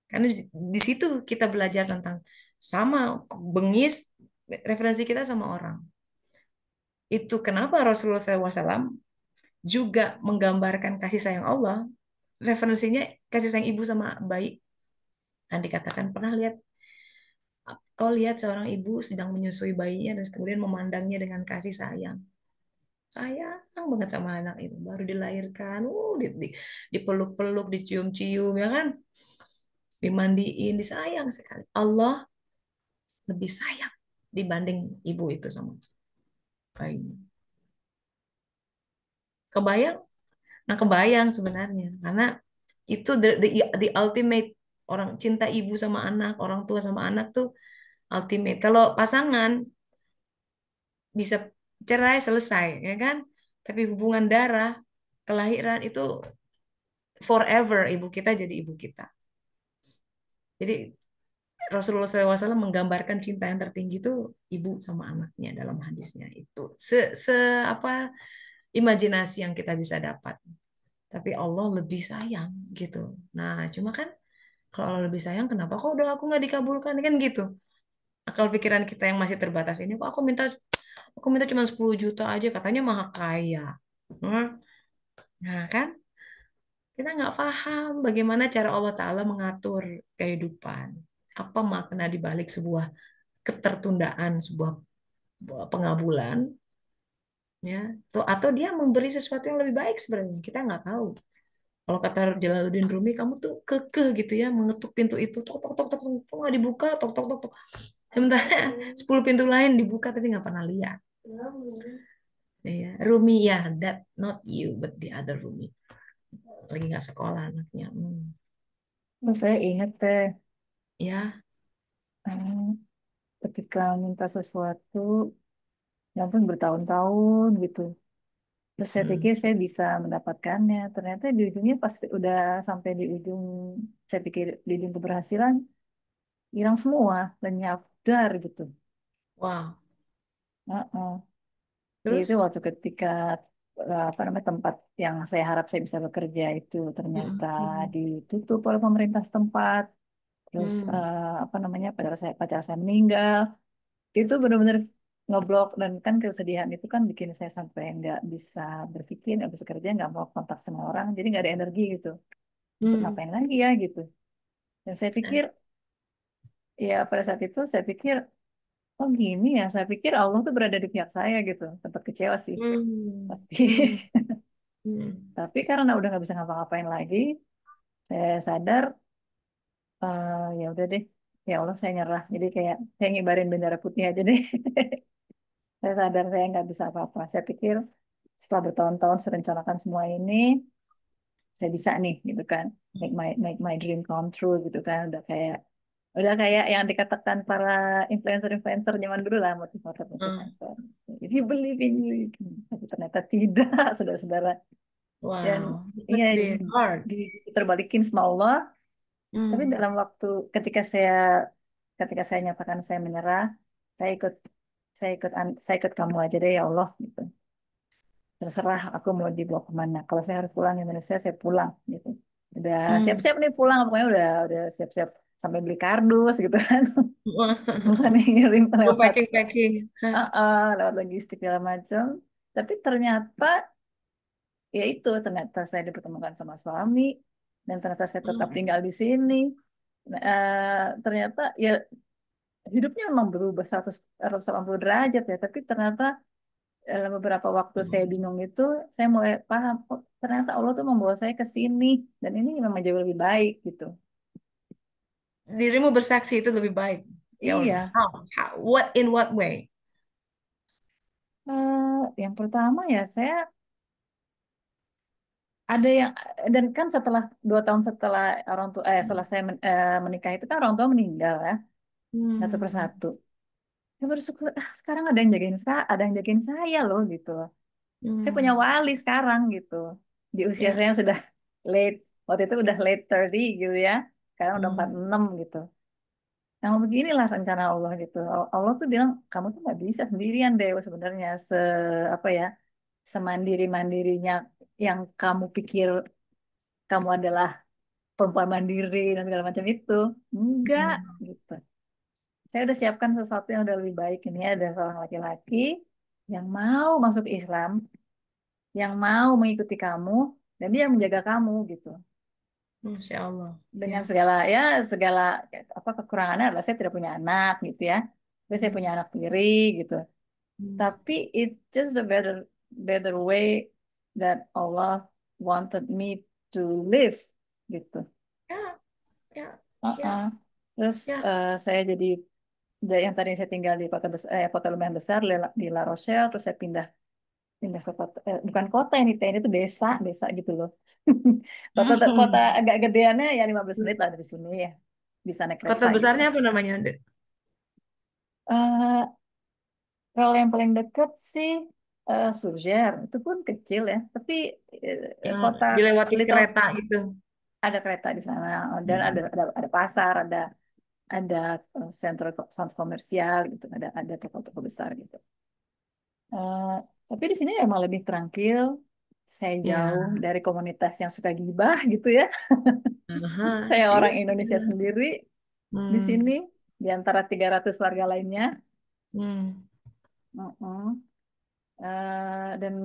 Speaker 1: Karena di situ kita belajar tentang sama bengis, referensi kita sama orang. Itu kenapa Rasulullah SAW juga menggambarkan kasih sayang Allah, referensinya kasih sayang ibu sama bayi. Kan dikatakan pernah lihat, kau lihat seorang ibu sedang menyusui bayinya dan kemudian memandangnya dengan kasih sayang. Sayang banget sama anak itu, baru dilahirkan, dipeluk-peluk, dicium-cium, ya kan? Dimandiin, disayang sekali. Allah lebih sayang dibanding ibu itu sama bayinya. Kebayang? Nah, kebayang sebenarnya. Karena itu the ultimate, orang cinta ibu sama anak, orang tua sama anak tuh ultimate. Kalau pasangan bisa cerai selesai, ya kan? Tapi hubungan darah, kelahiran itu forever, ibu kita jadi ibu kita. Jadi Rasulullah SAW menggambarkan cinta yang tertinggi itu ibu sama anaknya dalam hadisnya itu. Se apa imajinasi yang kita bisa dapat. Tapi Allah lebih sayang gitu. Nah, cuma kan kalau Allah lebih sayang, kenapa kok udah aku nggak dikabulkan kan gitu. Akal pikiran kita yang masih terbatas ini, kok aku minta cuma 10 juta aja, katanya maha kaya. Nah, nah kan kita nggak paham bagaimana cara Allah Ta'ala mengatur kehidupan. Apa makna di balik sebuah ketertundaan, sebuah pengabulan, ya, atau dia memberi sesuatu yang lebih baik sebenarnya. Kita nggak tahu. Kalau kata Jalaluddin Rumi, kamu tuh kekeh gitu ya, mengetuk pintu itu, tok tok tok tok, kok nggak dibuka, tok tok tok tok. Sementara 10 pintu lain dibuka tapi nggak pernah lihat. Ya, Rumi ya, that not you, but the other Rumi. Lagi nggak sekolah anaknya.
Speaker 2: Terus saya ingat teh,
Speaker 1: Ya,
Speaker 2: hmm, ketika minta sesuatu, ya ampun bertahun-tahun gitu. Terus saya
Speaker 1: mm,
Speaker 2: pikir saya bisa mendapatkannya. Ternyata di ujungnya pas udah sampai di ujung, saya pikir di ujung keberhasilan, hilang semua, lenyap, dar gitu.
Speaker 1: wow.
Speaker 2: Heeh. Itu
Speaker 1: Terus,
Speaker 2: waktu ketika apa namanya tempat yang saya harap saya bisa bekerja itu ternyata
Speaker 1: mm, mm,
Speaker 2: ditutup oleh pemerintah setempat. Terus
Speaker 1: mm,
Speaker 2: apa namanya pacar saya meninggal. Itu benar-benar ngeblok dan kan kesedihan itu kan bikin saya sampai nggak bisa berpikir, nggak bisa kerja, nggak mau kontak sama orang, jadi nggak ada energi gitu. Untuk
Speaker 1: mm.
Speaker 2: ngapain lagi ya gitu. Dan saya pikir ya pada saat itu saya pikir oh gini ya, saya pikir Allah tuh berada di pihak saya gitu. Tempat kecewa sih.
Speaker 1: Hmm,
Speaker 2: Tapi
Speaker 1: hmm, hmm.
Speaker 2: tapi karena udah nggak bisa ngapa-ngapain lagi, saya sadar ya udah deh, ya Allah saya nyerah. Jadi kayak saya ngibarin bendera putih aja deh. Saya sadar saya nggak bisa apa-apa. Saya pikir setelah bertahun-tahun merencanakan semua ini, saya bisa nih gitu kan, make my dream come true gitu kan. Udah kayak yang dikatakan para influencer-influencer zaman dulu lah,
Speaker 1: Hmm.
Speaker 2: motivator. If you believe in you, you can. Tapi ternyata tidak, saudara-saudara. Dan
Speaker 1: Wow, it
Speaker 2: iya
Speaker 1: must be hard.
Speaker 2: terbalikin sama Allah. Tapi
Speaker 1: Hmm,
Speaker 2: dalam waktu ketika saya nyatakan saya menyerah, saya ikut saya ikut kamu aja deh ya Allah gitu. Terserah aku mau dibawa kemana. Kalau saya harus pulang ke Indonesia, saya pulang gitu. Udah
Speaker 1: hmm.
Speaker 2: siap-siap nih pulang, pokoknya udah siap-siap sampai beli kardus gitu kan. Bukan ngirim
Speaker 1: Belum
Speaker 2: lewat
Speaker 1: packing-packing. Hah?
Speaker 2: lewat logistik segala macam. Tapi ternyata ya itu ternyata saya dipertemukan sama suami dan ternyata saya tetap
Speaker 1: Hmm,
Speaker 2: tinggal di sini. Nah, ternyata ya hidupnya memang berubah 180 derajat ya, tapi ternyata dalam beberapa waktu saya bingung itu, saya mulai paham, oh, ternyata Allah tuh membawa saya ke sini dan ini memang jauh lebih baik gitu.
Speaker 1: dirimu bersaksi itu lebih baik. Ya Allah.
Speaker 2: Iya.
Speaker 1: What in what way?
Speaker 2: Yang pertama ya saya ada yang dan kan setelah 2 tahun setelah orang tua setelah saya menikah itu kan orang tua meninggal ya satu
Speaker 1: Hmm.
Speaker 2: persatu. Saya bersyukur sekarang ada yang jagain saya, ada yang jagain saya loh gitu. Saya punya
Speaker 1: Hmm.
Speaker 2: wali sekarang gitu. Di usia saya
Speaker 1: Ya.
Speaker 2: yang sudah late, waktu itu udah late 30 gitu ya. Sekarang udah
Speaker 1: Hmm.
Speaker 2: 46 gitu. Yang beginilah rencana Allah gitu. Allah tuh bilang kamu tuh nggak bisa sendirian deh sebenarnya apa ya semandiri mandirinya yang kamu pikir kamu adalah perempuan mandiri dan segala macam itu. Enggak
Speaker 1: Hmm.
Speaker 2: gitu. Saya udah siapkan sesuatu yang udah lebih baik ini ada seorang laki-laki yang mau masuk Islam, yang mau mengikuti kamu dan dia yang menjaga kamu gitu.
Speaker 1: Masya Allah.
Speaker 2: Dengan
Speaker 1: Ya.
Speaker 2: segala ya segala apa kekurangannya adalah saya tidak punya anak gitu ya. Tapi saya punya
Speaker 1: Hmm.
Speaker 2: anak tiri gitu.
Speaker 1: Hmm.
Speaker 2: Tapi it just a better way that Allah wanted me to live gitu.
Speaker 1: Ya. Ya.
Speaker 2: Uh-uh.
Speaker 1: Ya.
Speaker 2: Terus
Speaker 1: Ya.
Speaker 2: saya jadi yang tadi saya tinggal di kota besar, kota lumayan besar di La Rochelle, terus saya pindah pindah ke kota, bukan kota ini, teh ini tuh desa, desa gitu loh. Kota agak gedeannya ya 15 menit lah dari sini ya, bisa naik
Speaker 1: Kota
Speaker 2: kereta gitu.
Speaker 1: besarnya apa namanya?
Speaker 2: Eh Kalau yang paling deket sih Surger, itu pun kecil ya, tapi
Speaker 1: Ya,
Speaker 2: kota
Speaker 1: dilewati
Speaker 2: little
Speaker 1: kereta gitu.
Speaker 2: ada kereta di sana dan
Speaker 1: Hmm.
Speaker 2: ada pasar, ada sentra komersial gitu, ada toko-toko besar gitu. Eh, tapi di sini emang lebih tranquil. Saya jauh
Speaker 1: Ya.
Speaker 2: dari komunitas yang suka gibah gitu ya.
Speaker 1: Aha,
Speaker 2: Saya
Speaker 1: sih.
Speaker 2: orang Indonesia sendiri di
Speaker 1: Hmm.
Speaker 2: sini di antara 300 warga lainnya.
Speaker 1: Hmm.
Speaker 2: Mm-mm. Dan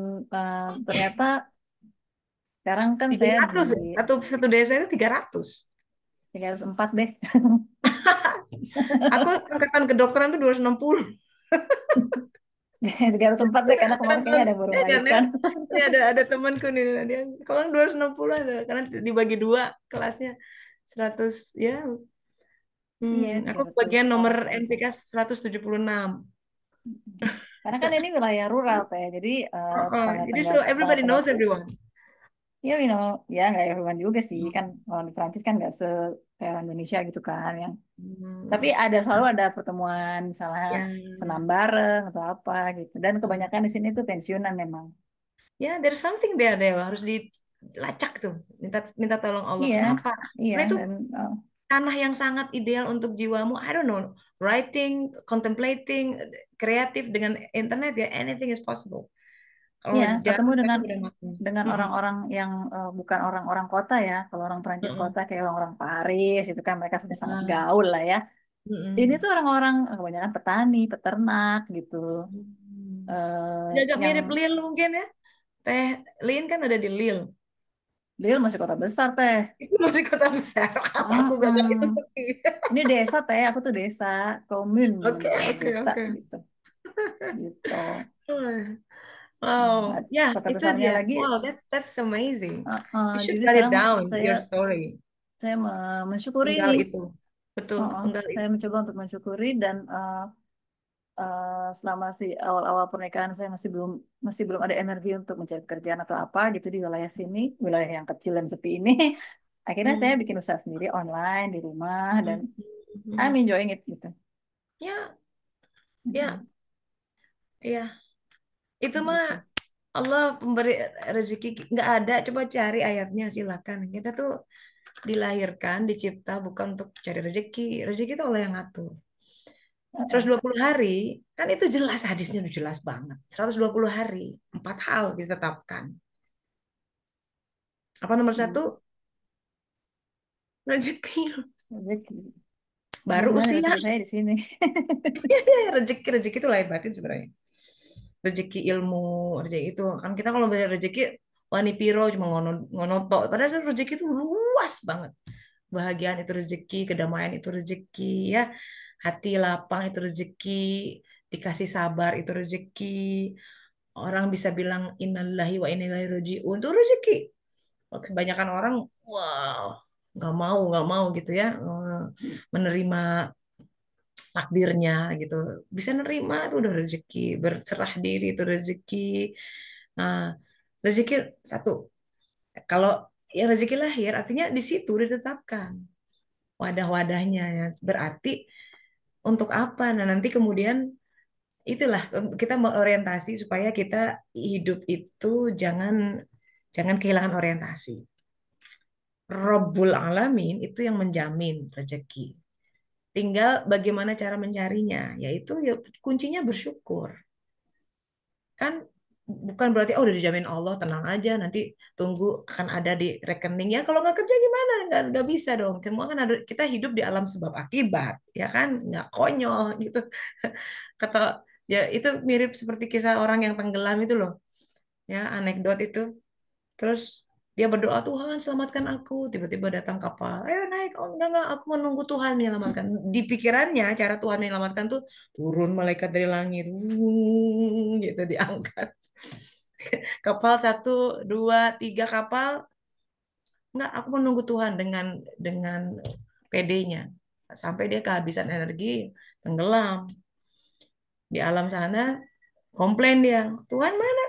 Speaker 2: ternyata sekarang kan saya di
Speaker 1: 300 ya? Satu desa itu 300.
Speaker 2: 304 deh.
Speaker 1: Aku angkatan kedokteran tuh 260.
Speaker 2: 304 deh karena kemarin kayaknya ada yang baru
Speaker 1: Ya kan ya?
Speaker 2: melahirkan.
Speaker 1: Ini ada temanku nih dia kalau 260 ada karena dibagi dua kelasnya 100 ya.
Speaker 2: Iya,
Speaker 1: Aku bagian
Speaker 2: 304
Speaker 1: nomor
Speaker 2: gitu.
Speaker 1: NPK 176.
Speaker 2: Mm-mm. Karena kan ini wilayah rural teh, jadi
Speaker 1: Jadi so everybody knows
Speaker 2: tetangga-tetanggaku.
Speaker 1: everyone.
Speaker 2: Ya, ya nggak everyone juga sih kan kalau di Prancis kan nggak kayak Indonesia gitu kan yang. Tapi
Speaker 1: Hmm.
Speaker 2: selalu ada pertemuan misalnya
Speaker 1: Ya,
Speaker 2: senam bareng atau apa gitu. Dan kebanyakan di sini tuh pensiunan memang.
Speaker 1: ya, there's something there harus dilacak tuh. Minta minta tolong Allah.
Speaker 2: Iya,
Speaker 1: Kenapa?
Speaker 2: iya
Speaker 1: Karena itu
Speaker 2: dan
Speaker 1: tanah yang sangat ideal untuk jiwamu. I don't know, writing, contemplating, kreatif dengan internet ya anything is possible. Kalau
Speaker 2: iya
Speaker 1: jalan
Speaker 2: ketemu
Speaker 1: saja
Speaker 2: dengan
Speaker 1: udah makin. Mm-mm.
Speaker 2: orang-orang yang bukan orang-orang kota ya. Kalau orang Prancis
Speaker 1: Mm-mm.
Speaker 2: kota kayak orang-orang Paris itu kan mereka sudah sangat
Speaker 1: Nah,
Speaker 2: gaul lah ya. Ini
Speaker 1: mm-mm.
Speaker 2: tuh orang-orang kebanyakan petani, peternak gitu.
Speaker 1: Hmm. Agak
Speaker 2: Yang
Speaker 1: mirip Lil mungkin ya. Teh Lin kan ada di Lil.
Speaker 2: Lille masih kota besar teh.
Speaker 1: Itu masih kota besar. Apa aku gagal itu
Speaker 2: Mm-mm.
Speaker 1: sendiri.
Speaker 2: Ini desa teh, aku tuh desa, commune
Speaker 1: Oke,
Speaker 2: namanya kalau
Speaker 1: oke,
Speaker 2: desa
Speaker 1: oke.
Speaker 2: gitu. Gitu.
Speaker 1: Wow, ya
Speaker 2: Kota
Speaker 1: itu
Speaker 2: besarnya
Speaker 1: dia.
Speaker 2: lagi,
Speaker 1: Wow, that's amazing. You should
Speaker 2: jadi
Speaker 1: write it
Speaker 2: sekarang
Speaker 1: down,
Speaker 2: saya
Speaker 1: your story.
Speaker 2: saya mensyukuri,
Speaker 1: Penggal itu. Betul, penggal
Speaker 2: saya
Speaker 1: itu.
Speaker 2: mencoba untuk mensyukuri dan selama si awal-awal pernikahan saya masih belum ada energi untuk mencari kerjaan atau apa gitu di wilayah sini, wilayah yang kecil dan sepi ini. Akhirnya saya
Speaker 1: Hmm,
Speaker 2: bikin usaha sendiri online di rumah dan
Speaker 1: hmm,
Speaker 2: I'm
Speaker 1: hmm.
Speaker 2: enjoying it gitu.
Speaker 1: Ya, ya,
Speaker 2: Mm-mm.
Speaker 1: ya. Itu mah
Speaker 2: Gitu.
Speaker 1: Allah pemberi rezeki nggak ada. Coba cari ayatnya silakan. Kita tuh dilahirkan, dicipta bukan untuk cari rezeki. Rezeki itu Allah yang ngatur.
Speaker 2: Uh-uh.
Speaker 1: 120 hari, kan itu jelas hadisnya udah jelas banget. 120 hari, empat hal ditetapkan. Apa nomor
Speaker 2: Hmm.
Speaker 1: satu? Rezeki.
Speaker 2: Rezeki.
Speaker 1: Baru
Speaker 2: Mudah-mudahan
Speaker 1: usia.
Speaker 2: rezeki saya di sini.
Speaker 1: Rezeki itu lahir batin sebenarnya. Rezeki ilmu, rezeki itu. Kan kita kalau belajar rezeki, wani piro cuma ngonoto. Padahal rezeki itu luas banget. Bahagiaan itu rezeki, kedamaian itu rezeki, ya. Hati lapang itu rezeki, dikasih sabar itu rezeki. Orang bisa bilang innalillahi wa inna ilaihi raji'un itu rezeki. Kebanyakan orang, wow, nggak mau gitu ya. menerima takdirnya gitu. Bisa nerima itu udah rezeki, berserah diri itu rezeki. Nah, rezeki satu. Kalau yang rezeki lahir artinya di situ ditetapkan wadah-wadahnya ya. Berarti untuk apa? Nah, nanti kemudian itulah kita mengorientasi supaya kita hidup itu jangan jangan kehilangan orientasi. Rabbul Alamin itu yang menjamin rezeki. Tinggal bagaimana cara mencarinya, yaitu ya kuncinya bersyukur. Kan bukan berarti oh udah dijamin Allah tenang aja nanti tunggu akan ada di rekening ya kalau nggak kerja gimana nggak bisa dong semua kan ada kita hidup di alam sebab akibat ya kan nggak konyol gitu kata ya itu mirip seperti kisah orang yang tenggelam itu loh ya anekdot itu terus dia berdoa Tuhan selamatkan aku tiba-tiba datang kapal ayo naik oh enggak aku menunggu Tuhan menyelamatkan di pikirannya cara Tuhan menyelamatkan tuh turun malaikat dari langit gitu diangkat kapal satu, dua, tiga kapal. Enggak, aku menunggu Tuhan dengan PD-nya. Sampai dia kehabisan energi, tenggelam. Di alam sana, komplain dia. Tuhan mana?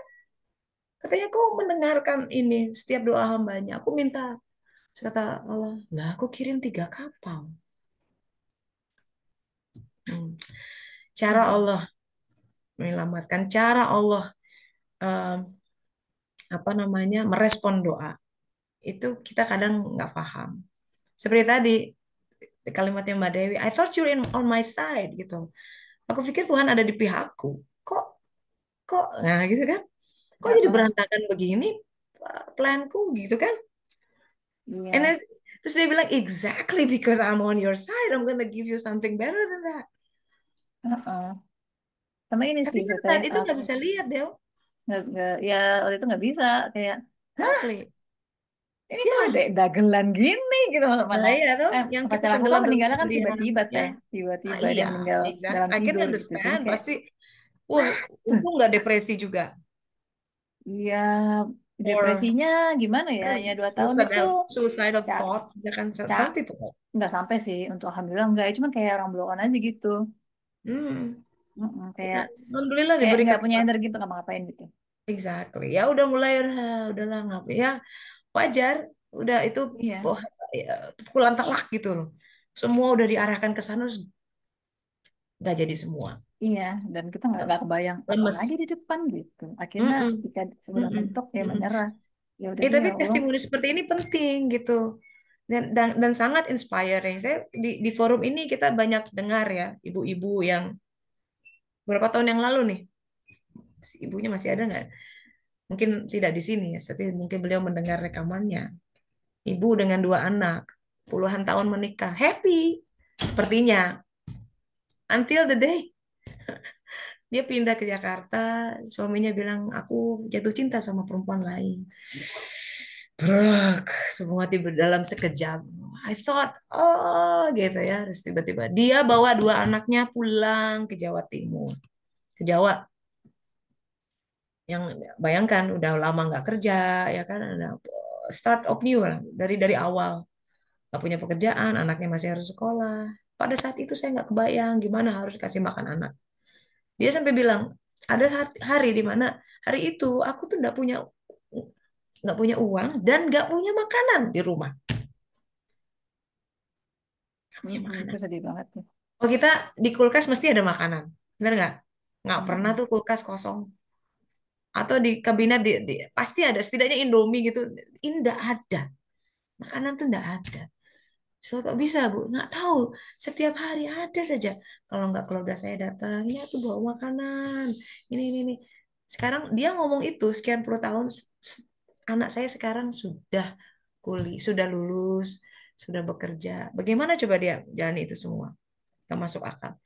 Speaker 1: Katanya kau mendengarkan ini setiap doa hambanya. Aku minta. Terus kata Allah, lah aku kirim tiga kapal. Hmm. Cara
Speaker 2: Mm-mm.
Speaker 1: Allah menyelamatkan, cara Allah eh, apa namanya merespon doa. Itu kita kadang nggak paham. Seperti tadi, kalimatnya Mbak Dewi, I thought you're on my side gitu. Aku pikir Tuhan ada di pihakku. Kok kok nah gitu kan? Kok jadi
Speaker 2: Heeh.
Speaker 1: berantakan begini planku gitu kan? And
Speaker 2: Iya.
Speaker 1: terus dia bilang exactly because I'm on your side, I'm gonna give you something better than that.
Speaker 2: Heeh. Sama ini
Speaker 1: Tapi
Speaker 2: sih
Speaker 1: kan
Speaker 2: saya
Speaker 1: saat itu nggak bisa lihat Del.
Speaker 2: ya waktu itu nggak bisa kayak
Speaker 1: Exactly.
Speaker 2: ini kok
Speaker 1: Ya,
Speaker 2: ada dagelan gini gitu mana
Speaker 1: bahaya tuh yang kita
Speaker 2: pacar aku kan
Speaker 1: tenggelam dalam
Speaker 2: meninggalnya kan
Speaker 1: kesedihan.
Speaker 2: tiba-tiba
Speaker 1: Ya,
Speaker 2: teh tiba-tiba dia
Speaker 1: iya,
Speaker 2: meninggal
Speaker 1: exact.
Speaker 2: dalam
Speaker 1: I can
Speaker 2: tidur gitu jadi
Speaker 1: understand.
Speaker 2: kayak
Speaker 1: Pasti, wah, untung nggak depresi juga.
Speaker 2: iya
Speaker 1: Or
Speaker 2: depresinya gimana ya ya 2 tahun itu
Speaker 1: suicidal
Speaker 2: ya,
Speaker 1: thoughts, ya kan
Speaker 2: ya
Speaker 1: some people.
Speaker 2: nggak sampai sih untuk alhamdulillah nggak cuman kayak orang blow on aja gitu.
Speaker 1: Hmm.
Speaker 2: Mm-mm,
Speaker 1: Ya,
Speaker 2: kayak
Speaker 1: alhamdulillah
Speaker 2: kayak
Speaker 1: diberi
Speaker 2: nggak punya
Speaker 1: kekuatan.
Speaker 2: energi untuk ngapa-ngapain gitu.
Speaker 1: Exactly. Ya udah mulai udahlah ngapain ya wajar. Udah itu
Speaker 2: Iya.
Speaker 1: oh, ya, pukulan telak gitu loh. Semua udah diarahkan ke sana terus nggak jadi semua.
Speaker 2: Iya, dan kita nggak kebayang apa lagi
Speaker 1: Lemes.
Speaker 2: di depan gitu. Akhirnya
Speaker 1: Mm-mm,
Speaker 2: ketika sudah
Speaker 1: mm-mm,
Speaker 2: mentok ya
Speaker 1: mm-mm.
Speaker 2: menyerah. Ya udah deh
Speaker 1: Tapi
Speaker 2: ya Allah.
Speaker 1: testimoni seperti ini penting gitu. Dan sangat inspiring. Saya di forum ini kita banyak dengar ya ibu-ibu yang berapa tahun yang lalu nih, si ibunya masih ada nggak? Mungkin tidak di sini ya, tapi mungkin beliau mendengar rekamannya. Ibu dengan dua anak, puluhan tahun menikah, happy sepertinya. Until the day dia pindah ke Jakarta, suaminya bilang, aku jatuh cinta sama perempuan lain. Brak, semua tiba dalam sekejap. I thought, oh gitu ya. Terus tiba-tiba dia bawa dua anaknya pulang ke Jawa Timur. Ke Jawa. Yang bayangkan udah lama nggak kerja, ya kan. Ada start of new lah. Dari awal. Nggak punya pekerjaan, anaknya masih harus sekolah. Pada saat itu saya nggak kebayang gimana harus kasih makan anak. Dia sampai bilang, ada hari di mana hari itu aku tuh nggak punya uang dan nggak punya makanan di rumah. Nggak punya
Speaker 2: Itu
Speaker 1: makanan.
Speaker 2: sedih banget ya.
Speaker 1: Oh kita di kulkas mesti ada makanan, bener nggak? Nggak pernah
Speaker 2: Mm-mm.
Speaker 1: tuh kulkas kosong. Atau di kabinet pasti ada setidaknya Indomie gitu. Ini nggak ada, makanan tuh nggak ada. So, kok bisa Bu? Nggak tahu. Setiap hari ada saja. Kalau nggak keluarga saya datang, ya tuh bawa makanan. Ini. Sekarang dia ngomong itu sekian puluh tahun. Anak saya sekarang sudah sudah lulus, sudah bekerja. Bagaimana coba dia jalani itu semua? Gak masuk akal.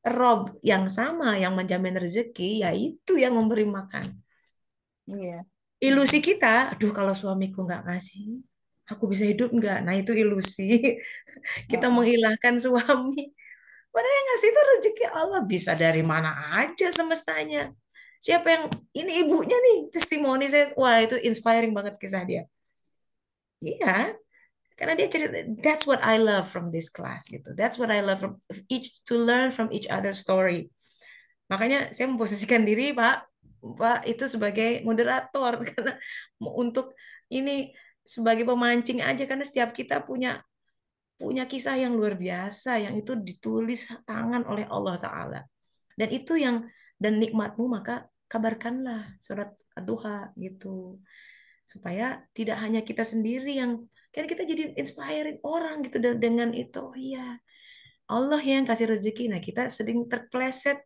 Speaker 1: Rob yang sama yang menjamin rezeki, yaitu yang memberi makan.
Speaker 2: Iya.
Speaker 1: Ilusi kita, aduh kalau suamiku nggak ngasih, aku bisa hidup nggak? Nah itu ilusi. Kita
Speaker 2: Heeh.
Speaker 1: menghilangkan suami. Padahal yang ngasih itu rezeki Allah bisa dari mana aja semestanya. Siapa yang ini ibunya nih testimoni saya, wah itu inspiring banget kisah dia. Iya, Karena dia cerita, that's what I love from this class gitu. That's what I love from each to learn from each other story. Makanya saya memposisikan diri Pak itu sebagai moderator karena untuk ini sebagai pemancing aja karena setiap kita punya punya kisah yang luar biasa yang itu ditulis tangan oleh Allah Ta'ala. Dan itu yang dan nikmatmu maka kabarkanlah surat Ad-Duha gitu. Supaya tidak hanya kita sendiri yang kan kita jadi inspiring orang gitu dengan itu. Oh iya, Allah yang kasih rezeki. Nah, kita sering terpleset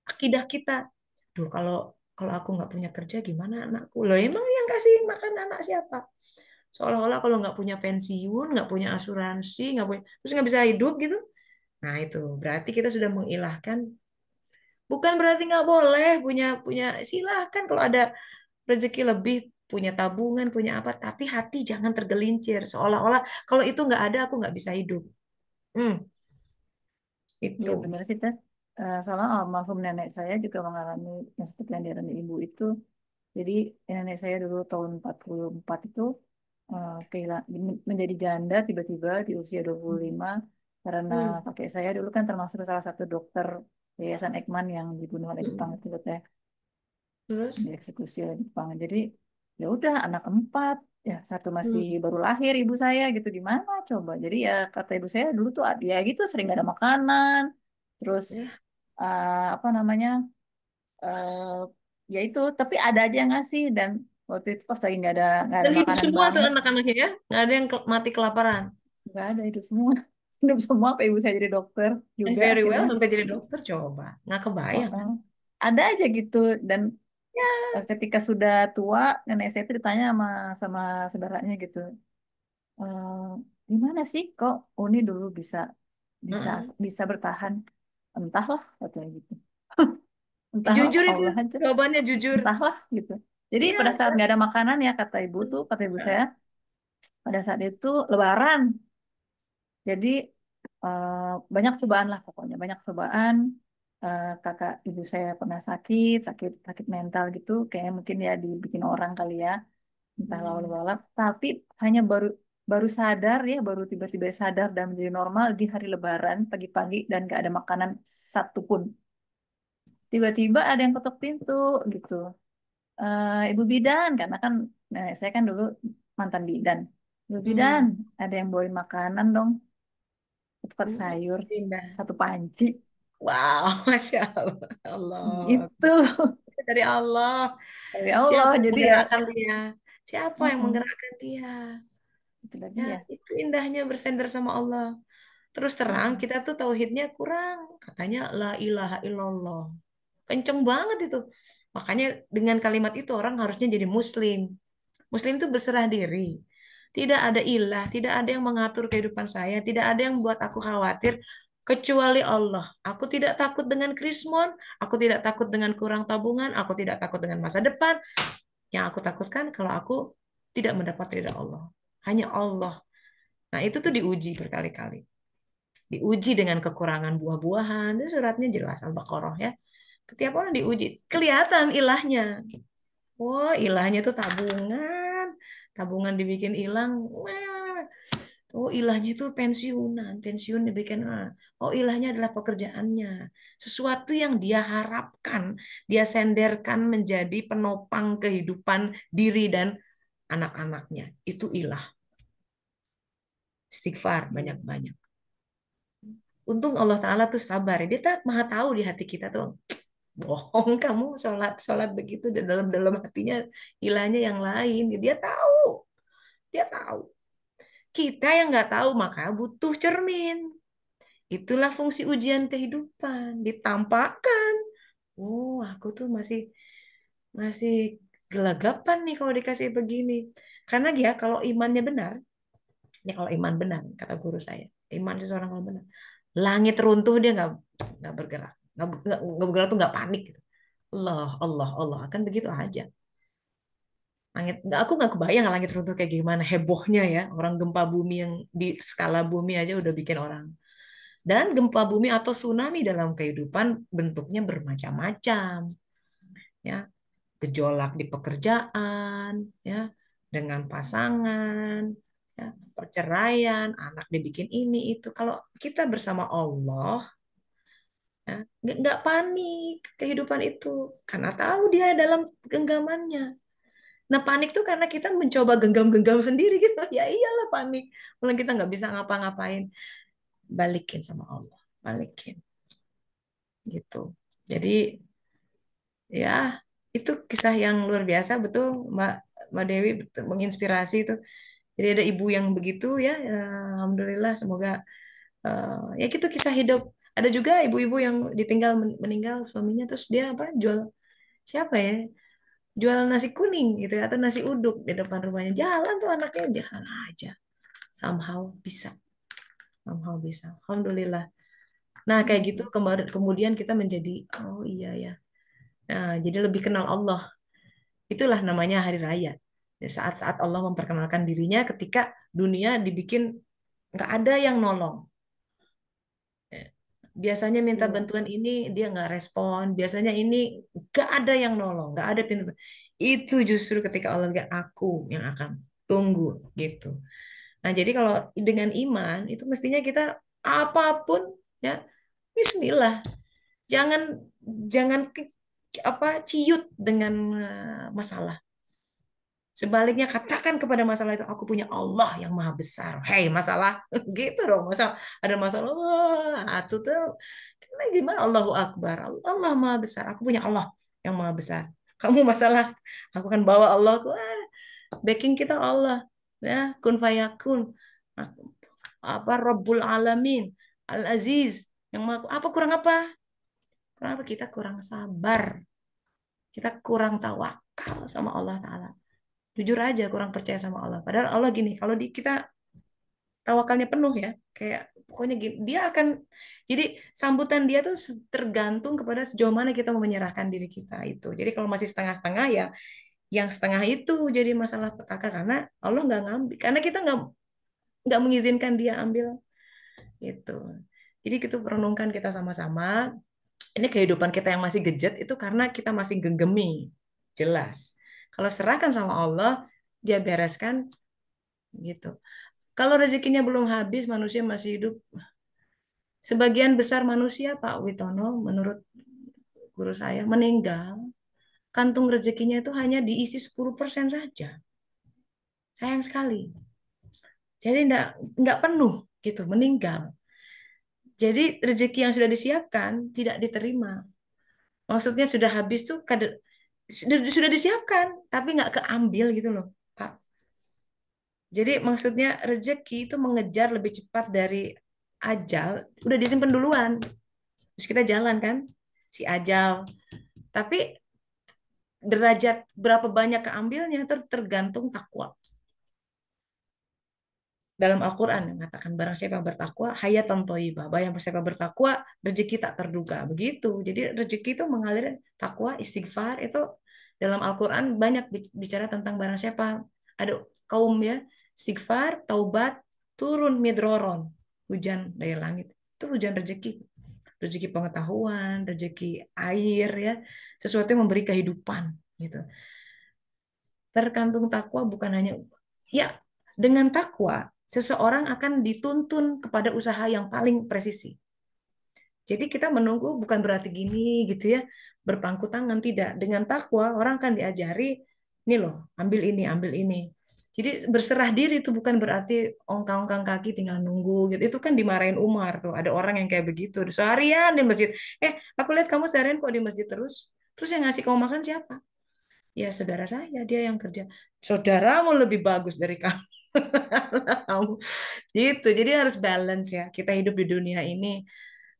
Speaker 1: akidah kita. Duh, kalau kalau aku nggak punya kerja gimana anakku? Loh, emang yang kasih makan anak siapa? Seolah-olah kalau nggak punya pensiun, nggak punya asuransi, nggak punya, terus nggak bisa hidup gitu. Nah itu berarti kita sudah mengilahkan. Bukan berarti nggak boleh punya punya silahkan kalau ada rezeki lebih punya tabungan punya apa. Tapi hati jangan tergelincir. Seolah-olah kalau itu nggak ada aku nggak bisa hidup. Hmm,
Speaker 2: Iya
Speaker 1: itu.
Speaker 2: benar sih Teh. Soalnya almarhum nenek saya juga mengalami yang seperti yang dialami ibu itu. Jadi nenek saya dulu tahun 44 itu menjadi janda tiba-tiba di usia 25 karena
Speaker 1: Hmm,
Speaker 2: kakek saya dulu kan termasuk salah satu dokter Yayasan Ekman yang dibunuh oleh Jepang
Speaker 1: hmm.
Speaker 2: itu Teh,
Speaker 1: Terus,
Speaker 2: dieksekusi oleh Jepang. Jadi ya udah anak empat, ya satu masih
Speaker 1: hmm,
Speaker 2: baru lahir ibu saya gitu gimana coba. Jadi ya kata ibu saya dulu tuh ya gitu sering gak ada makanan. Terus
Speaker 1: ya.
Speaker 2: apa namanya? eh ya itu tapi ada aja yang ngasih dan waktu itu pas lagi nggak
Speaker 1: Dan
Speaker 2: ada
Speaker 1: hidup
Speaker 2: makanan
Speaker 1: semua tuh
Speaker 2: banget,
Speaker 1: anak-anaknya ya, nggak ada yang mati kelaparan.
Speaker 2: nggak ada hidup semua. Hidup semua apa ibu saya jadi dokter
Speaker 1: And
Speaker 2: juga
Speaker 1: very well
Speaker 2: akhirnya.
Speaker 1: sampai jadi dokter coba, nggak
Speaker 2: Oh,
Speaker 1: kebayang kan?
Speaker 2: oh. Ada aja gitu dan
Speaker 1: Ya.
Speaker 2: ketika sudah tua nenek saya itu ditanya sama saudaranya gitu, eh gimana sih kok Uni dulu bisa bisa
Speaker 1: Heeh.
Speaker 2: bisa bertahan, entahlah katanya gitu. Entahlah
Speaker 1: Jujur itu
Speaker 2: Allah aja,
Speaker 1: jawabannya jujur.
Speaker 2: entahlah gitu. Jadi
Speaker 1: Iya,
Speaker 2: pada saat nggak ada makanan ya kata ibu saya pada saat itu Lebaran. Jadi eh, banyak cobaan lah pokoknya, banyak cobaan. Kakak ibu saya pernah sakit mental gitu, kayak mungkin ya dibikin orang kali ya, entah
Speaker 1: Hmm.
Speaker 2: lalu-lalang. Tapi hanya baru baru sadar ya, baru tiba-tiba sadar dan menjadi normal di hari Lebaran pagi-pagi dan gak ada makanan satu pun. Tiba-tiba ada yang ketok pintu gitu. Ibu bidan, karena kan nenek saya kan dulu mantan bidan. Ibu bidan,
Speaker 1: Hmm.
Speaker 2: ada yang bawain makanan dong. Tempat sayur
Speaker 1: Indah.
Speaker 2: satu panci
Speaker 1: Wow, Masya Allah. Allah.
Speaker 2: gitu
Speaker 1: Dari Allah.
Speaker 2: dari Allah
Speaker 1: Siapa yang
Speaker 2: jadi ya
Speaker 1: menggerakkan dia? Siapa yang
Speaker 2: mm-mm,
Speaker 1: menggerakkan dia?
Speaker 2: itu
Speaker 1: Ya,
Speaker 2: lagi ya.
Speaker 1: itu indahnya bersender sama Allah. Terus terang,
Speaker 2: Mm-mm.
Speaker 1: kita tuh tauhidnya kurang. Katanya la ilaha illallah. Kenceng banget itu. Makanya dengan kalimat itu orang harusnya jadi muslim. Muslim itu berserah diri. Tidak ada ilah, tidak ada yang mengatur kehidupan saya, tidak ada yang membuat aku khawatir kecuali Allah. Aku tidak takut dengan krismon, aku tidak takut dengan kurang tabungan, aku tidak takut dengan masa depan. Yang aku takutkan kalau aku tidak mendapat ridha Allah. Hanya Allah. Nah, itu tuh diuji berkali-kali. Diuji dengan kekurangan buah-buahan. Itu suratnya jelas Al-Baqarah ya. Setiap orang diuji. Kelihatan ilahnya. Wah, ilahnya tuh tabungan. Tabungan dibikin hilang. Wah. Oh, ilahnya itu pensiunan. Pensiun dibikin. Oh, ilahnya adalah pekerjaannya. Sesuatu yang dia harapkan. Dia senderkan menjadi penopang kehidupan diri dan anak-anaknya. Itu ilah. Istighfar
Speaker 2: Iya.
Speaker 1: banyak-banyak. Untung Allah Ta'ala tuh sabar. Dia tak maha tahu di hati kita tuh. Bohong kamu sholat sholat begitu dan dalam dalam hatinya ilahnya yang lain. Dia tahu, dia tahu. Kita yang nggak tahu maka butuh cermin. Itulah fungsi ujian kehidupan. Ditampakkan. Oh, aku tuh masih masih gelagapan nih kalau dikasih begini. Karena dia kalau imannya benar, ya kalau iman benar kata guru saya, iman seseorang kalau benar, langit runtuh dia nggak bergerak, nggak bergerak tuh nggak panik gitu. Allah, Allah, Allah akan begitu aja. Langit, aku nggak kebayang langit runtuh kayak gimana hebohnya ya. Orang gempa bumi yang di skala bumi aja udah bikin orang. Dan gempa bumi atau tsunami dalam kehidupan bentuknya bermacam-macam, ya. Gejolak di pekerjaan, ya, dengan pasangan, ya, perceraian, anak dibikin ini itu. Kalau kita bersama Allah, ya, nggak panik kehidupan itu, karena tahu dia dalam genggamannya. Nah, panik tuh karena kita mencoba genggam-genggam sendiri gitu. Ya iyalah panik. Kalau kita nggak bisa ngapa-ngapain, balikin sama Allah, balikin gitu. Jadi ya itu kisah yang luar biasa, betul Mbak Mbak Dewi, betul, menginspirasi itu. Jadi ada ibu yang begitu ya, ya, alhamdulillah semoga ya gitu kisah hidup. Ada juga ibu-ibu yang ditinggal meninggal suaminya terus dia apa jual siapa ya? Jual nasi kuning gitu ya atau nasi uduk di depan rumahnya. Jalan tuh anaknya jalan aja. Somehow bisa, somehow bisa. Alhamdulillah. Nah, kayak gitu
Speaker 2: Hmm.
Speaker 1: kemudian kita menjadi oh iya ya. Nah, jadi lebih kenal Allah. Itulah namanya hari raya. Ya, saat-saat Allah memperkenalkan dirinya ketika dunia dibikin nggak ada yang nolong. Ya. Biasanya minta
Speaker 2: Iya.
Speaker 1: bantuan ini dia nggak respon. Biasanya ini nggak ada yang nolong, nggak ada pintu. Itu justru ketika Allah bilang aku yang akan tunggu gitu. Nah jadi kalau dengan iman itu mestinya kita apapun ya Bismillah. Jangan jangan apa ciut dengan masalah. Sebaliknya katakan kepada masalah itu, aku punya Allah yang maha besar. Hei masalah, gitu dong. Masa ada masalah, wah, itu tuh karena gimana Allahu Akbar. Allah maha besar. Aku punya Allah yang maha besar. Kamu masalah, aku akan bawa Allah. Wah, backing kita Allah. Ya, kun fayakun. Apa Rabbul Alamin, Al Aziz, yang maha, apa kurang apa? Kurang apa? Kita kurang sabar. Kita kurang tawakal sama Allah Ta'ala. Jujur aja kurang percaya sama Allah. Padahal Allah gini, kalau di kita tawakalnya penuh ya, kayak pokoknya gini, dia akan jadi sambutan dia tuh tergantung kepada sejauh mana kita mau menyerahkan diri kita itu. Jadi kalau masih setengah-setengah ya, yang setengah itu jadi masalah petaka karena Allah nggak ngambil, karena kita nggak mengizinkan dia ambil itu. Jadi kita perenungkan kita sama-sama. Ini kehidupan kita yang masih gejat itu karena kita masih genggami, jelas. Kalau serahkan sama Allah, dia bereskan gitu. Kalau rezekinya belum habis, manusia masih hidup. Sebagian besar manusia, Pak Witono, menurut guru saya, meninggal. Kantung rezekinya itu hanya diisi 10% saja. Sayang sekali. Jadi enggak penuh gitu, meninggal. Jadi rezeki yang sudah disiapkan tidak diterima. Maksudnya sudah habis tuh sudah disiapkan, tapi nggak keambil gitu loh, Pak. Jadi maksudnya rezeki itu mengejar lebih cepat dari ajal, udah disimpan duluan. Terus kita jalan kan, si ajal. Tapi derajat berapa banyak keambilnya itu tergantung takwa. Dalam Al-Quran yang mengatakan barang siapa yang bertakwa, hayatan thayyibah. Barang siapa bertakwa, rezeki tak terduga. Begitu. Jadi rezeki itu mengalir takwa, istighfar itu dalam Al-Quran banyak bicara tentang barang siapa. Ada kaum ya, istighfar, taubat, turun midroron. Hujan dari langit. Itu hujan rezeki. Rezeki pengetahuan, rezeki air ya, sesuatu yang memberi kehidupan gitu. Tergantung takwa bukan hanya ya dengan takwa seseorang akan dituntun kepada usaha yang paling presisi. Jadi kita menunggu bukan berarti gini gitu ya, berpangku tangan tidak. Dengan takwa orang akan diajari ini loh, ambil ini, ambil ini. Jadi berserah diri itu bukan berarti ongkang-ongkang kaki tinggal nunggu gitu. Itu kan dimarahin Umar tuh. Ada orang yang kayak begitu. Seharian di masjid. Aku lihat kamu seharian kok di masjid terus. Terus yang ngasih kamu makan siapa? Ya saudara saya, dia yang kerja. Saudaramu lebih bagus dari kamu. Kamu. Gitu. Jadi harus balance ya. Kita hidup di dunia ini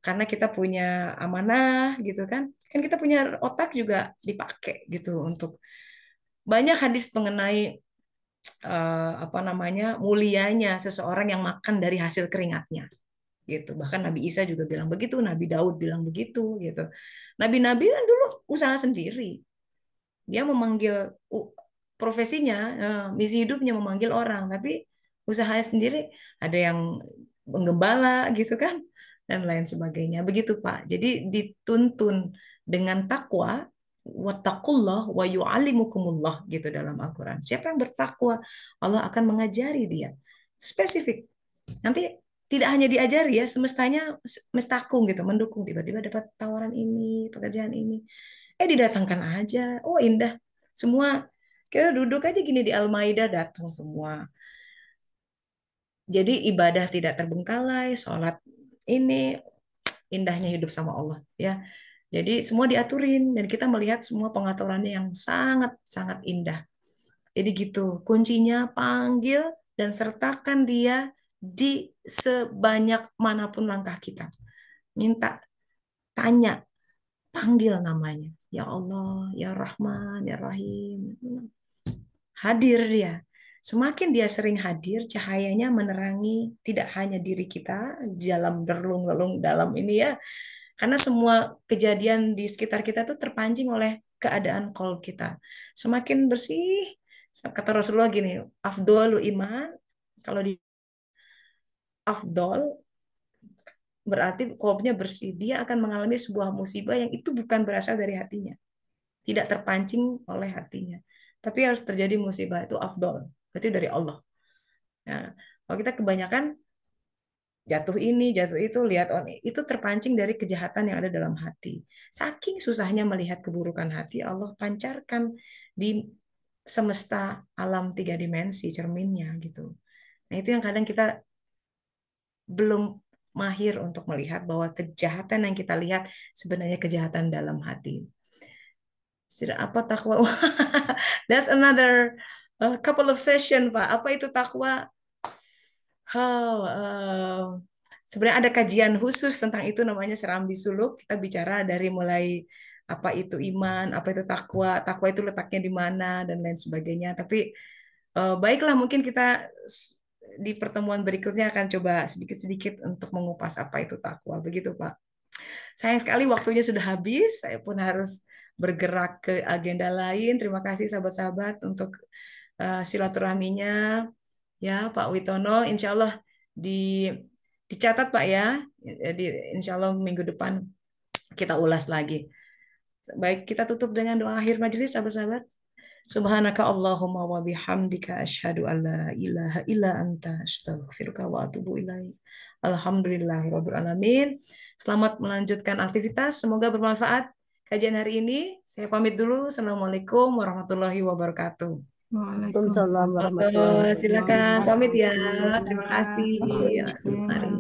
Speaker 1: karena kita punya amanah gitu kan. Kan kita punya otak juga dipakai gitu untuk banyak hadis mengenai apa namanya mulianya seseorang yang makan dari hasil keringatnya gitu. Bahkan Nabi Isa juga bilang begitu, Nabi Daud bilang begitu gitu. Nabi-nabi kan dulu usaha sendiri. Dia memanggil profesinya, misi hidupnya memanggil orang, tapi usahanya sendiri ada yang menggembala gitu kan, dan lain sebagainya. Begitu Pak. Jadi dituntun dengan takwa, wattaqullah wa yu'allimukumullah gitu dalam Al-Quran. Siapa yang bertakwa, Allah akan mengajari dia. spesifik. Nanti tidak hanya diajari ya, semestanya mestakung gitu, mendukung. Tiba-tiba dapat tawaran ini, pekerjaan ini. Didatangkan aja. Oh, indah. Semua kita duduk aja gini di Al-Maidah datang semua. Jadi ibadah tidak terbengkalai, sholat ini indahnya hidup sama Allah ya. Jadi semua diaturin dan kita melihat semua pengaturannya yang sangat-sangat indah. Jadi gitu, kuncinya panggil dan sertakan dia di sebanyak manapun langkah kita. Minta, tanya, panggil namanya. Ya Allah, ya Rahman, ya Rahim. Hadir dia. Semakin dia sering hadir, cahayanya menerangi tidak hanya diri kita di dalam berlung-lung dalam ini ya. Karena semua kejadian di sekitar kita tuh terpancing oleh keadaan qalb kita. Semakin bersih, kata Rasulullah gini, afdolu iman, kalau di afdol berarti qalbnya bersih. Dia akan mengalami sebuah musibah yang itu bukan berasal dari hatinya. Tidak terpancing oleh hatinya. Tapi harus terjadi musibah itu afdol. Berarti dari Allah. Nah, kalau kita kebanyakan jatuh ini, jatuh itu, lihat on itu terpancing dari kejahatan yang ada dalam hati. Saking susahnya melihat keburukan hati, Allah pancarkan di semesta alam tiga dimensi cerminnya gitu. Nah, itu yang kadang kita belum mahir untuk melihat bahwa kejahatan yang kita lihat sebenarnya kejahatan dalam hati. Apa takwa? That's another couple of session, Pak. Apa itu takwa? Oh, sebenarnya ada kajian khusus tentang itu namanya Serambi Suluk. Kita bicara dari mulai apa itu iman, apa itu takwa itu letaknya di mana dan lain sebagainya. Tapi baiklah mungkin kita di pertemuan berikutnya akan coba sedikit-sedikit untuk mengupas apa itu takwa. Begitu, Pak. Sayang sekali waktunya sudah habis. Saya pun harus bergerak ke agenda lain. Terima kasih sahabat-sahabat untuk silaturahminya. Ya, Pak Witono, insya Allah di, dicatat Pak ya. Di, insya Allah minggu depan kita ulas lagi. Baik, kita tutup dengan doa akhir majelis, sahabat-sahabat. Subhanaka Allahumma wa bihamdika asyhadu an la ilaha illa anta astaghfiruka wa atubu ilaik. Alhamdulillahirabbil alamin. Selamat melanjutkan aktivitas, semoga bermanfaat kajian hari ini. Saya pamit dulu. Assalamualaikum warahmatullahi wabarakatuh.
Speaker 3: Waalaikumsalam warahmatullahi
Speaker 1: Silakan pamit ya.
Speaker 3: wabarakatuh.
Speaker 1: Terima kasih. Ya, mari.